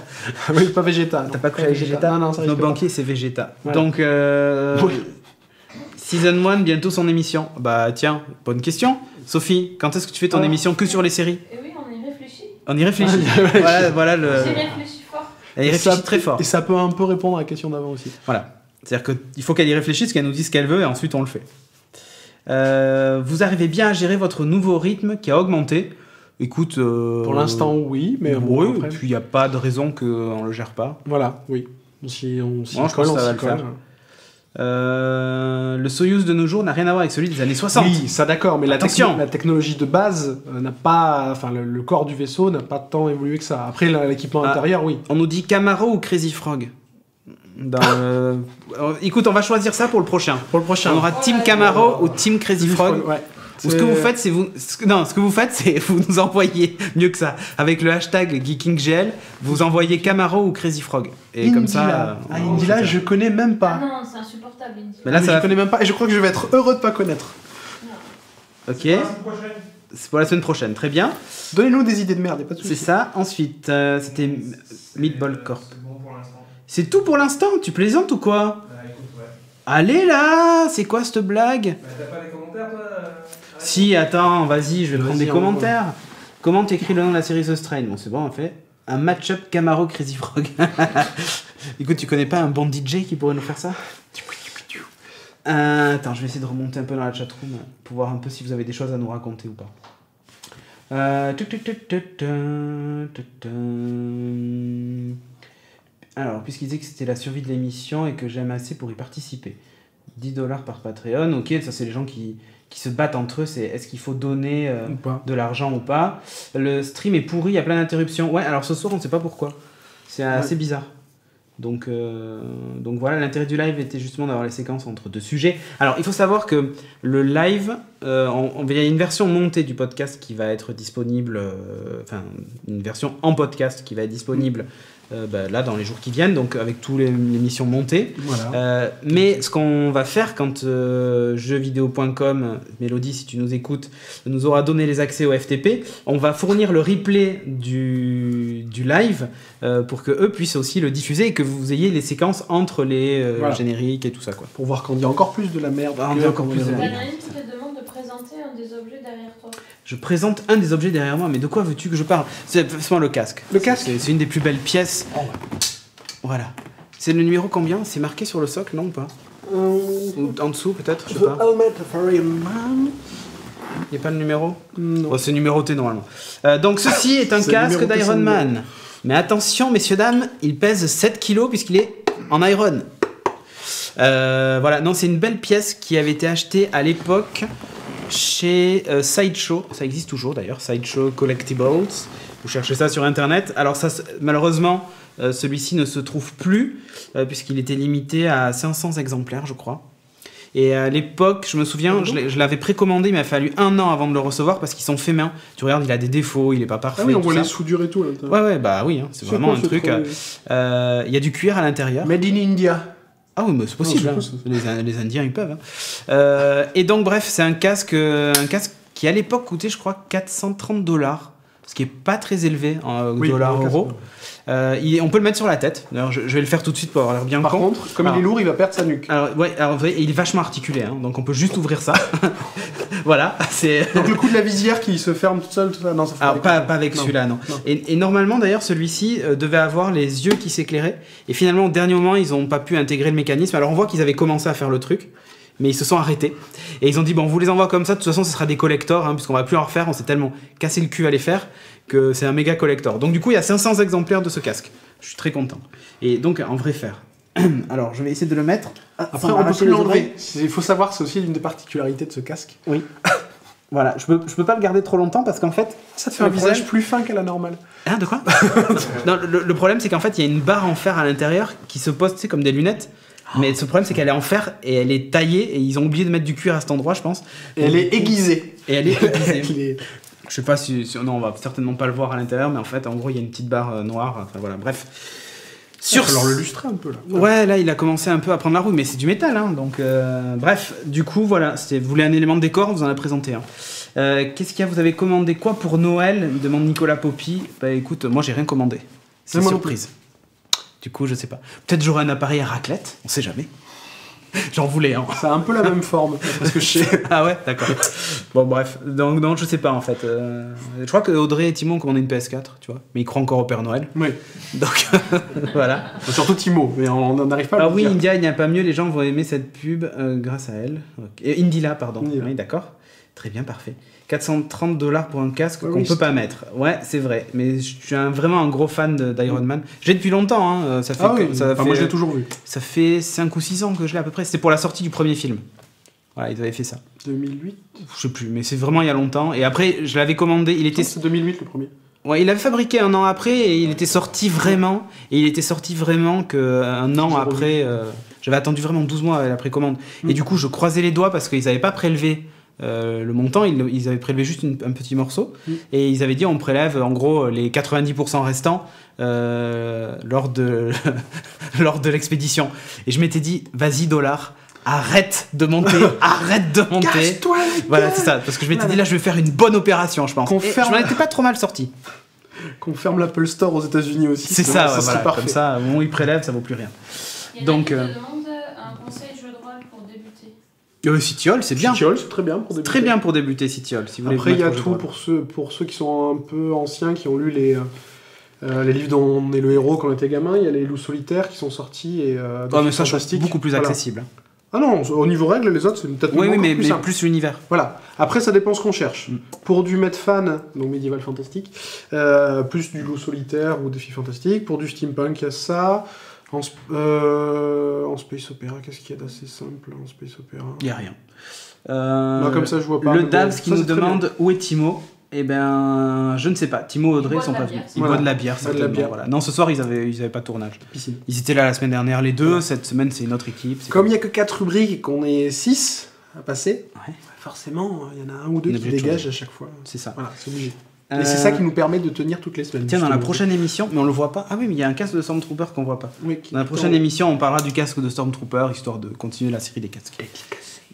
Oui, pas Vegeta. T'as pas cru avec Vegeta? Non, ça Nos risque pas. banquiers, c'est Vegeta. Voilà. Donc, Season 1, bientôt son émission. Bah tiens, bonne question. Sophie, quand est-ce que tu fais ton émission que sur les séries? Et oui, on y réfléchit. On y réfléchit. voilà le... J'y réfléchis fort. Elle y réfléchit très fort. Et ça peut un peu répondre à la question d'avant aussi. Voilà. C'est-à-dire qu'il faut qu'elle y réfléchisse, qu'elle nous dise ce qu'elle veut, et ensuite on le fait. Vous arrivez bien à gérer votre nouveau rythme qui a augmenté. Écoute... Pour l'instant, oui, mais bon, oui, après... et puis il n'y a pas de raison qu'on le gère pas. Voilà, oui. Si on s'y Moi, je pense que ça va le faire. Le Soyuz de nos jours n'a rien à voir avec celui des années 60. Oui, ça d'accord, mais la Attention. technologie de base n'a pas... Enfin, le corps du vaisseau n'a pas tant évolué que ça. Après, l'équipement intérieur, oui. On nous dit Camaro ou Crazy Frog. Écoute, on va choisir ça pour le prochain. On aura Team Camaro ou Team Crazy Frog. Ouais. Ou ce que vous faites, c'est vous nous envoyez mieux que ça. Avec le hashtag GeekingGL, vous envoyez Camaro ou Crazy Frog. Et Indila. comme ça. Indila, je connais même Ah pas. non, c'est insupportable. Indy. Mais là, ça je connais même pas. Et je crois que je vais être heureux de pas connaître. Ok. C'est pour la semaine prochaine. Très bien. Donnez-nous des idées de merde, y a pas de soucis. C'est ça. Ensuite, c'était Meatball Corp. C'est bon pour l'instant. C'est tout pour l'instant. Tu plaisantes ou quoi? Écoute, ouais. Allez là. C'est quoi cette blague? T'as pas des commentaires, toi Si, attends, vas-y, je vais prendre des Vas-y, commentaires. Comment t'écris le nom de la série The Strain? Bon, c'est bon, on fait un match-up Camaro Crazy Frog. Écoute, tu connais pas un bon DJ qui pourrait nous faire ça? Attends, je vais essayer de remonter un peu dans la chatroom pour voir un peu si vous avez des choses à nous raconter ou pas. Alors, puisqu'il disait que c'était la survie de l'émission et que j'aime assez pour y participer. $10 par Patreon, ok, ça c'est les gens qui se battent entre eux, c'est est-ce qu'il faut donner Ou pas. de l'argent ou pas. Le stream est pourri, il y a plein d'interruptions. Ouais, alors ce soir on ne sait pas pourquoi. C'est assez bizarre. Donc voilà, l'intérêt du live était justement d'avoir les séquences entre deux sujets. Alors il faut savoir que le live, il y a une version montée du podcast qui va être disponible, une version en podcast qui va être disponible là dans les jours qui viennent, donc avec toutes les émissions montées. Voilà. Mais ce qu'on va faire quand jeuxvideo.com, Mélodie si tu nous écoutes, nous aura donné les accès au FTP, on va fournir le replay du live pour que eux puissent aussi le diffuser et que vous ayez les séquences entre les génériques et tout ça quoi. Pour voir qu'on dit encore plus de la merde. On dit encore plus de la merde. Danaïm qui te demande de présenter un des objets derrière toi. Je présente un des objets derrière moi, mais de quoi veux-tu que je parle? C'est le casque. Le casque. C'est une des plus belles pièces. Voilà. C'est le numéro combien? C'est marqué sur le socle, non ou pas? Ou en dessous peut-être, je sais pas. Il n'y a pas le numéro? Non. Oh, c'est numéroté normalement. Donc ceci est un C'est casque numéroté, d'Iron c'est Man. Mais attention messieurs dames, il pèse 7 kilos puisqu'il est en iron. Voilà, non c'est une belle pièce qui avait été achetée à l'époque chez Sideshow. Ça existe toujours d'ailleurs, Sideshow Collectibles. Vous cherchez ça sur internet. Alors ça, malheureusement, celui-ci ne se trouve plus puisqu'il était limité à 500 exemplaires je crois. Et à l'époque, je me souviens, je l'avais précommandé, il m'a fallu 1 an avant de le recevoir parce qu'ils sont faits main. Tu regardes, il a des défauts, il est pas parfait. Ah oui, on tout voit ça. les soudures et tout. Là, Ouais, bah oui, hein, c'est vraiment un truc. Il y a du cuir à l'intérieur. Made in India. Ah oui, mais c'est possible. Non, Hein. c'est Les Indiens, ils peuvent. Hein. Et donc, bref, c'est un casque qui à l'époque coûtait, je crois, $430. Ce qui est pas très élevé en dollars, euros. On peut le mettre sur la tête. D'ailleurs, je vais le faire tout de suite pour avoir l'air bien Par con. contre, comme il est lourd, il va perdre sa nuque. Alors, il est vachement articulé, hein, donc on peut juste ouvrir ça. Voilà, c'est. Donc le coup de la visière qui se ferme toute seule, tout ça, non, ça fait Alors, pas avec celui-là, non. Et normalement, d'ailleurs, celui-ci devait avoir les yeux qui s'éclairaient. Et finalement, au dernier moment, ils n'ont pas pu intégrer le mécanisme. Alors, on voit qu'ils avaient commencé à faire le truc, mais ils se sont arrêtés. Et ils ont dit, bon, on vous les envoie comme ça. De toute façon, ce sera des collectors, hein, puisqu'on va plus en refaire. On s'est tellement cassé le cul à les faire que c'est un méga collector. Donc, du coup, il y a 500 exemplaires de ce casque. Je suis très content. Et donc, un vrai fer. Alors, je vais essayer de le mettre. Après, on peut plus l'enlever. Il faut savoir, c'est aussi l'une des particularités de ce casque. Oui. Voilà, je peux pas le garder trop longtemps parce qu'en fait, ça te fait un visage plus fin qu'à la normale. Hein, de quoi? Non, le problème c'est qu'en fait il y a une barre en fer à l'intérieur qui se pose, tu sais, comme des lunettes. Mais ce problème c'est qu'elle est en fer et elle est taillée et ils ont oublié de mettre du cuir à cet endroit, je pense. Et elle est aiguisée. Et elle est aiguisée. Je sais pas si non, on va certainement pas le voir à l'intérieur, mais en fait, en gros, il y a une petite barre noire. Enfin voilà, bref. Il va falloir le lustrer un peu là. Ouais, là il a commencé un peu à prendre la roue, mais c'est du métal, hein, donc bref, du coup voilà, vous voulez un élément de décor, on vous en a présenté un. Qu'est-ce qu'il y a, vous avez commandé quoi pour Noël, me demande Nicolas Poppy. Bah écoute, moi j'ai rien commandé, c'est surprise. Du coup je sais pas, peut-être j'aurai un appareil à raclette, on sait jamais. J'en voulais, hein. Ça a un peu la même forme, parce que je sais. Ah ouais, d'accord. Bon, bref. Donc, non, je sais pas, en fait. Je crois que Audrey et Timon ont commandé une PS4, tu vois. Mais ils croient encore au Père Noël. Oui. Donc, voilà. Surtout Timo, mais on n'arrive pas à le oui, dire. India, il n'y a pas mieux. Les gens vont aimer cette pub grâce à elle. Okay. Indila, pardon. Indila. Oui, d'accord. Très bien, parfait. $430 pour un casque qu'on oui, peut pas mettre. Ouais, c'est vrai. Mais je suis vraiment un gros fan d'Iron Man. J'ai depuis longtemps. Hein. Ça fait moi, je l'ai toujours vu. Ça fait 5 ou 6 ans que je l'ai à peu près. C'était pour la sortie du premier film. Voilà, ils avaient fait ça. 2008 ? Je sais plus, mais c'est vraiment il y a longtemps. Et après, je l'avais commandé. C'est 2008 le premier. Ouais, il l'avait fabriqué un an après et il était sorti vraiment. Et il était sorti vraiment qu'un an après. J'avais attendu vraiment 12 mois à la précommande. Et du coup, je croisais les doigts parce qu'ils n'avaient pas prélevé le montant. Ils avaient prélevé juste un petit morceau. Et ils avaient dit on prélève en gros les 90% restants lors de l'expédition. Et je m'étais dit, vas-y, $. Arrête de monter, arrête de monter. Cache-toi, voilà, c'est ça. Parce que je m'étais dit, là, je vais faire une bonne opération, je pense. Et je m'en étais pas trop mal sorti. Qu'on ferme l'Apple Store aux États-Unis aussi. C'est ça, ça voilà. Parfait. Comme ça, au moment où ils prélèvent, ça vaut plus rien. Il y en Donc, a qui te demandent un conseil jeu de rôle pour débuter. Citiol, c'est bien. Citiol, c'est très bien pour débuter. Très bien pour débuter, Citiol. Si vous Après, il y a tout pour ceux qui sont un peu anciens, qui ont lu les livres dont on est le héros quand on était gamin. Il y a les loups solitaires qui sont sortis. Et, mais ça, c'est beaucoup plus accessible. Voilà. Ah non, au niveau règles, les autres, c'est peut-être mais plus simple. Plus l'univers. Voilà. Après, ça dépend ce qu'on cherche. Pour du Medfan, donc médiéval fantastique, plus du loup solitaire ou défi fantastique. Pour du steampunk, il y a ça. En space opéra, qu'est-ce qu'il y a d'assez simple en space opéra ? Il n'y a rien. Non, comme ça, je vois pas. Le Davs qui nous demande où est Timo. Eh ben, je ne sais pas. Timo et Audrey sont pas venus. Ils boivent de la bière, ça. Voilà. Non, ce soir, ils avaient pas de tournage. Piscine. Ils étaient là la semaine dernière, les deux. Cette semaine, c'est une autre équipe. Comme il n'y a que 4 rubriques et qu'on est 6 à passer, ouais. Forcément, il y en a un ou deux qui dégagent à chaque fois. C'est ça. Voilà, c'est obligé. Et c'est ça qui nous permet de tenir toutes les semaines. Tiens, dans la prochaine émission, mais on le voit pas. Ah oui, mais il y a un casque de Stormtrooper qu'on voit pas. Oui, dans la prochaine émission, on parlera du casque de Stormtrooper, histoire de continuer la série des casques.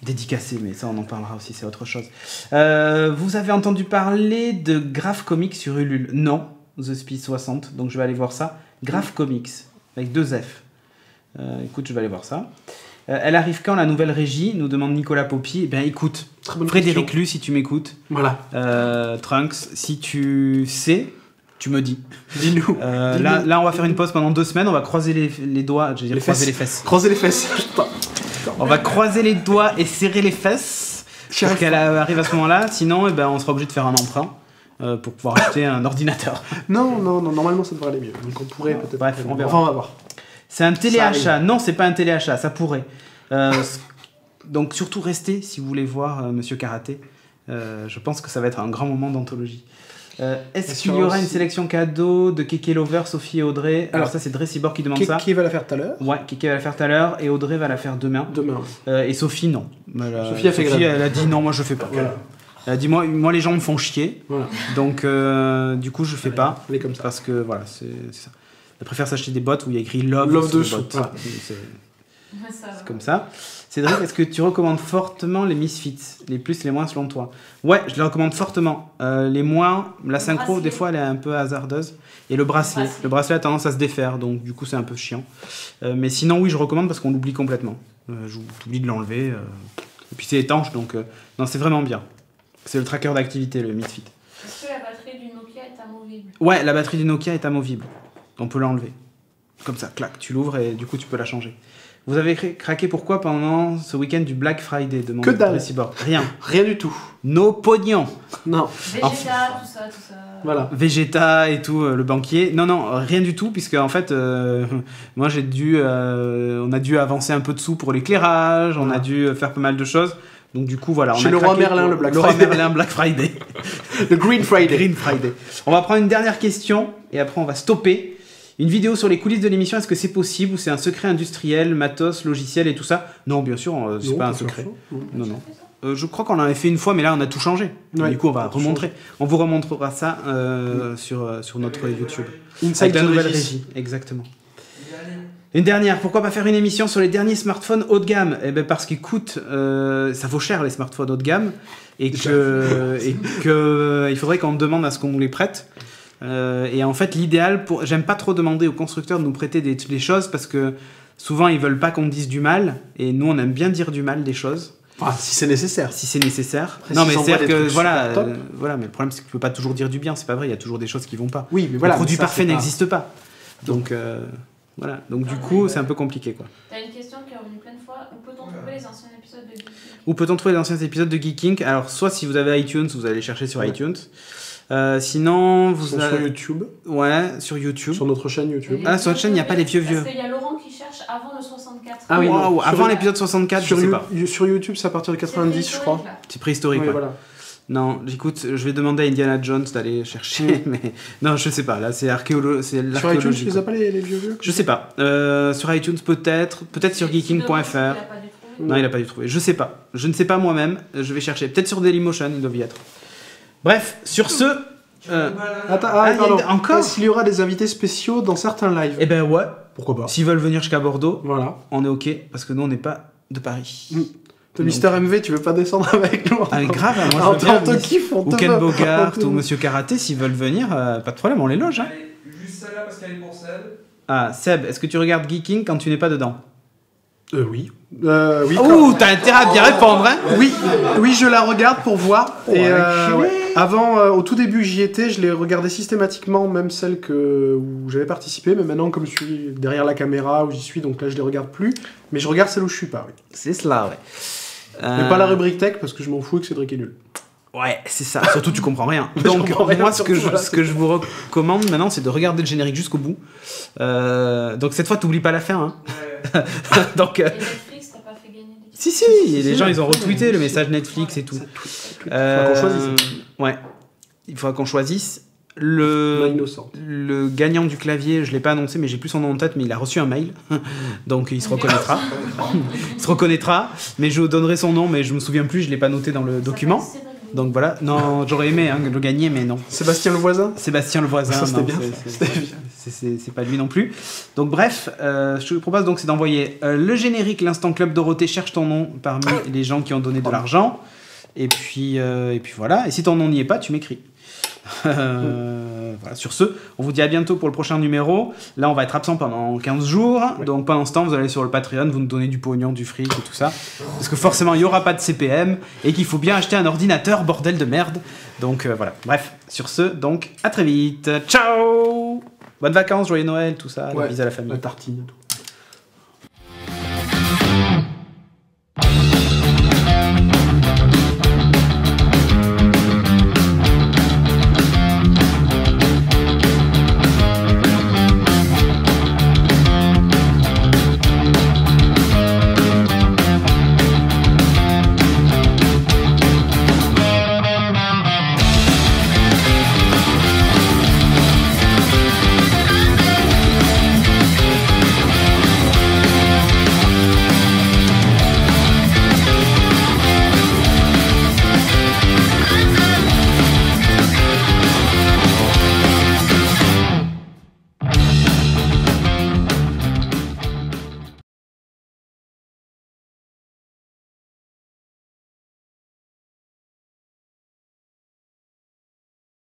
Dédicacé, mais ça on en parlera aussi, c'est autre chose. Vous avez entendu parler de Graph Comics sur Ulule? Non, The Speed 60, donc je vais aller voir ça. Graph Comics, avec 2 F. Écoute, je vais aller voir ça. Elle arrive quand la nouvelle régie? Nous demande Nicolas Poppy. Eh bien écoute, Frédéric Lu, si tu m'écoutes. Voilà. Trunks, si tu sais, tu me dis. Dis-nous. Là, on va faire une pause pendant 2 semaines, on va croiser les doigts, j'allais dire croiser les fesses. Croiser les fesses. On va croiser les doigts et serrer les fesses pour qu'elle arrive à ce moment-là. Sinon, on sera obligé de faire un emprunt pour pouvoir acheter un ordinateur. Non, normalement ça devrait aller mieux. Donc on pourrait peut-être. Bref, on verra. Enfin, on va voir. C'est un téléachat. Non, c'est pas un téléachat, ça pourrait. Donc surtout restez si vous voulez voir Monsieur Karaté. Je pense que ça va être un grand moment d'anthologie. Est-ce qu'il y aura une sélection cadeau de Keke Lover, Sophie et Audrey? Alors ça c'est Dressibor qui demande ça. Keke va la faire tout à l'heure. Ouais, Keke va la faire tout à l'heure et Audrey va la faire demain. Et Sophie non. Sophie elle a dit non, moi je fais pas. Voilà. Elle a dit moi les gens me font chier. Voilà. Donc du coup je fais pas. Elle est comme ça. Parce que voilà, c'est ça. Elle préfère s'acheter des bottes où il y a écrit Love dessous. Voilà. C'est comme ça. Cédric, est-ce que tu recommandes fortement les Misfits? Les plus, les moins selon toi? Ouais, je les recommande fortement. Les moins, la synchro, des fois, elle est un peu hasardeuse. Et le bracelet a tendance à se défaire, donc du coup, c'est un peu chiant. Mais sinon, oui, je recommande parce qu'on l'oublie complètement. J'oublie de l'enlever. Et puis c'est étanche, donc non, c'est vraiment bien. C'est le tracker d'activité, le Misfit. Est-ce que la batterie du Nokia est amovible? Ouais, la batterie du Nokia est amovible. On peut l'enlever. Comme ça, clac, tu l'ouvres et du coup, tu peux la changer. Vous avez craqué pourquoi pendant ce week-end du Black Friday? Que dalle. Rien. Rien du tout. Nos pognons. Non. Vegeta, tout ça. Voilà. Vegeta et tout, le banquier. Non, rien du tout, puisque en fait, moi on a dû avancer un peu de sous pour l'éclairage, on a dû faire pas mal de choses. Donc du coup, voilà. Chez le roi Merlin, le Black Friday. Le roi Merlin, Black Friday. Le Green Friday. Green Friday. On va prendre une dernière question et après on va stopper. Une vidéo sur les coulisses de l'émission, est-ce que c'est possible ou c'est un secret industriel, matos, logiciel et tout ça? Non, bien sûr, c'est pas un secret. Non. Je crois qu'on en avait fait une fois, mais là on a tout changé. Ouais, du coup, on va remontrer. On vous remontrera ça sur notre YouTube. Inside la nouvelle régie. Exactement. Une dernière, pourquoi pas faire une émission sur les derniers smartphones haut de gamme? Eh ben parce qu'écoute, ça vaut cher les smartphones haut de gamme et que il faudrait qu'on demande à ce qu'on nous les prête. Et en fait, l'idéal, j'aime pas trop demander aux constructeurs de nous prêter des choses parce que souvent ils veulent pas qu'on dise du mal et nous on aime bien dire du mal des choses. Ah, si c'est nécessaire. Si c'est nécessaire. Après, non, si mais c'est-à-dire que voilà, voilà, mais le problème c'est que tu peux pas toujours dire du bien, c'est pas vrai, il y a toujours des choses qui vont pas. Oui, mais voilà. Le produit ça, parfait c'est pas... n'existe pas. Donc voilà, donc du coup c'est un peu compliqué quoi. T'as une question qui est revenue plein de fois. Où peut-on trouver les anciens épisodes de Geeking? Où peut-on trouver les anciens épisodes de Geeking? Alors soit si vous avez iTunes, vous allez chercher sur iTunes. Sinon vous sur YouTube. Ouais, sur YouTube. Sur notre chaîne YouTube. Ah, sur notre chaîne il n'y a pas les vieux. Parce qu'il y a Laurent qui cherche avant le 64. Ah oui, non, avant l'épisode 64, je sais pas. Sur YouTube, c'est à partir de 90, je crois. C'est préhistorique. Oui, ouais. voilà. Non, j'écoute, je vais demander à Indiana Jones d'aller chercher, mais non, je sais pas. Là, c'est l'archéologie. Sur iTunes, tu les as pas les vieux? Je sais pas. Sur iTunes peut-être sur geeking.fr. Non, il a pas dû trouver. Je sais pas. Je ne sais pas moi-même. Je vais chercher. Peut-être sur Dailymotion, il doit y être. Bref, sur ce. Attends, pardon. Encore est-ce qu'il y aura des invités spéciaux dans certains lives? Eh ben ouais. Pourquoi pas? S'ils veulent venir jusqu'à Bordeaux, Voilà. on est ok parce que nous on n'est pas de Paris. Mister MV, tu veux pas descendre avec nous? Ah, grave, moi je veux bien. On te kiffe, on Ou te Ken veut. Bogart ou Monsieur Karaté, s'ils veulent venir, pas de problème, on les loge. Hein. Allez, juste celle-là parce qu'elle est pour Seb. Ah, Seb, est-ce que tu regardes Geeking quand tu n'es pas dedans? Oui. Oui. Ouh, t'as intérêt à bien répondre, hein? Oui, je la regarde pour voir. Oh, Et ouais. avant, au tout début, j'y étais, je les regardais systématiquement, même celles où j'avais participé. Mais maintenant, comme je suis derrière la caméra, où j'y suis, donc là, je les regarde plus. Mais je regarde celles où je suis pas, oui. C'est cela, ouais. Mais pas la rubrique tech, parce que je m'en fous que Cédric est nul. Ouais, c'est ça. Surtout, tu comprends rien. Je Donc, comprends rien, moi, ce que surtout, je vous recommande maintenant, c'est de regarder le générique jusqu'au bout. Donc, cette fois, t'oublies pas la fin. Hein. Ouais. Donc, Et Netflix, t'as pas fait gagner des si, les gens, ils ont retweeté le message Netflix et tout. Il faudra qu'on choisisse. Ouais. Il faudra qu'on choisisse. Innocent. Le gagnant du clavier, je l'ai pas annoncé, mais j'ai plus son nom en tête, mais il a reçu un mail. Donc, il se reconnaîtra. Il se reconnaîtra. Mais je donnerai son nom, mais je me souviens plus, je l'ai pas noté dans le document. Donc voilà, non, j'aurais aimé le gagner, mais non. Sébastien le voisin? Sébastien le voisin, Ça, c'était non, bien. c'est pas lui non plus. Donc bref, je te propose donc c'est d'envoyer le générique L'Instant Club Dorothée cherche ton nom parmi les gens qui ont donné de l'argent. Et puis voilà, et si ton nom n'y est pas, tu m'écris. Voilà. Sur ce, on vous dit à bientôt pour le prochain numéro. Là, on va être absent pendant 15 jours. Oui. Donc pendant ce temps, vous allez sur le Patreon, vous nous donnez du pognon, du fric et tout ça. Parce que forcément, il n'y aura pas de CPM et qu'il faut bien acheter un ordinateur, bordel de merde. Donc voilà. Bref, sur ce, donc à très vite. Ciao! Bonnes vacances, joyeux Noël, tout ça. Ouais. Bisous à la famille. La tartine et tout.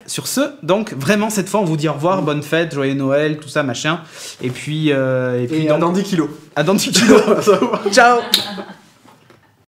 Sur ce, donc vraiment cette fois on vous dit au revoir, bonne fête, joyeux Noël, tout ça machin. Et puis donc, à dans 10 kilos. À dans 10 kilos. Ciao.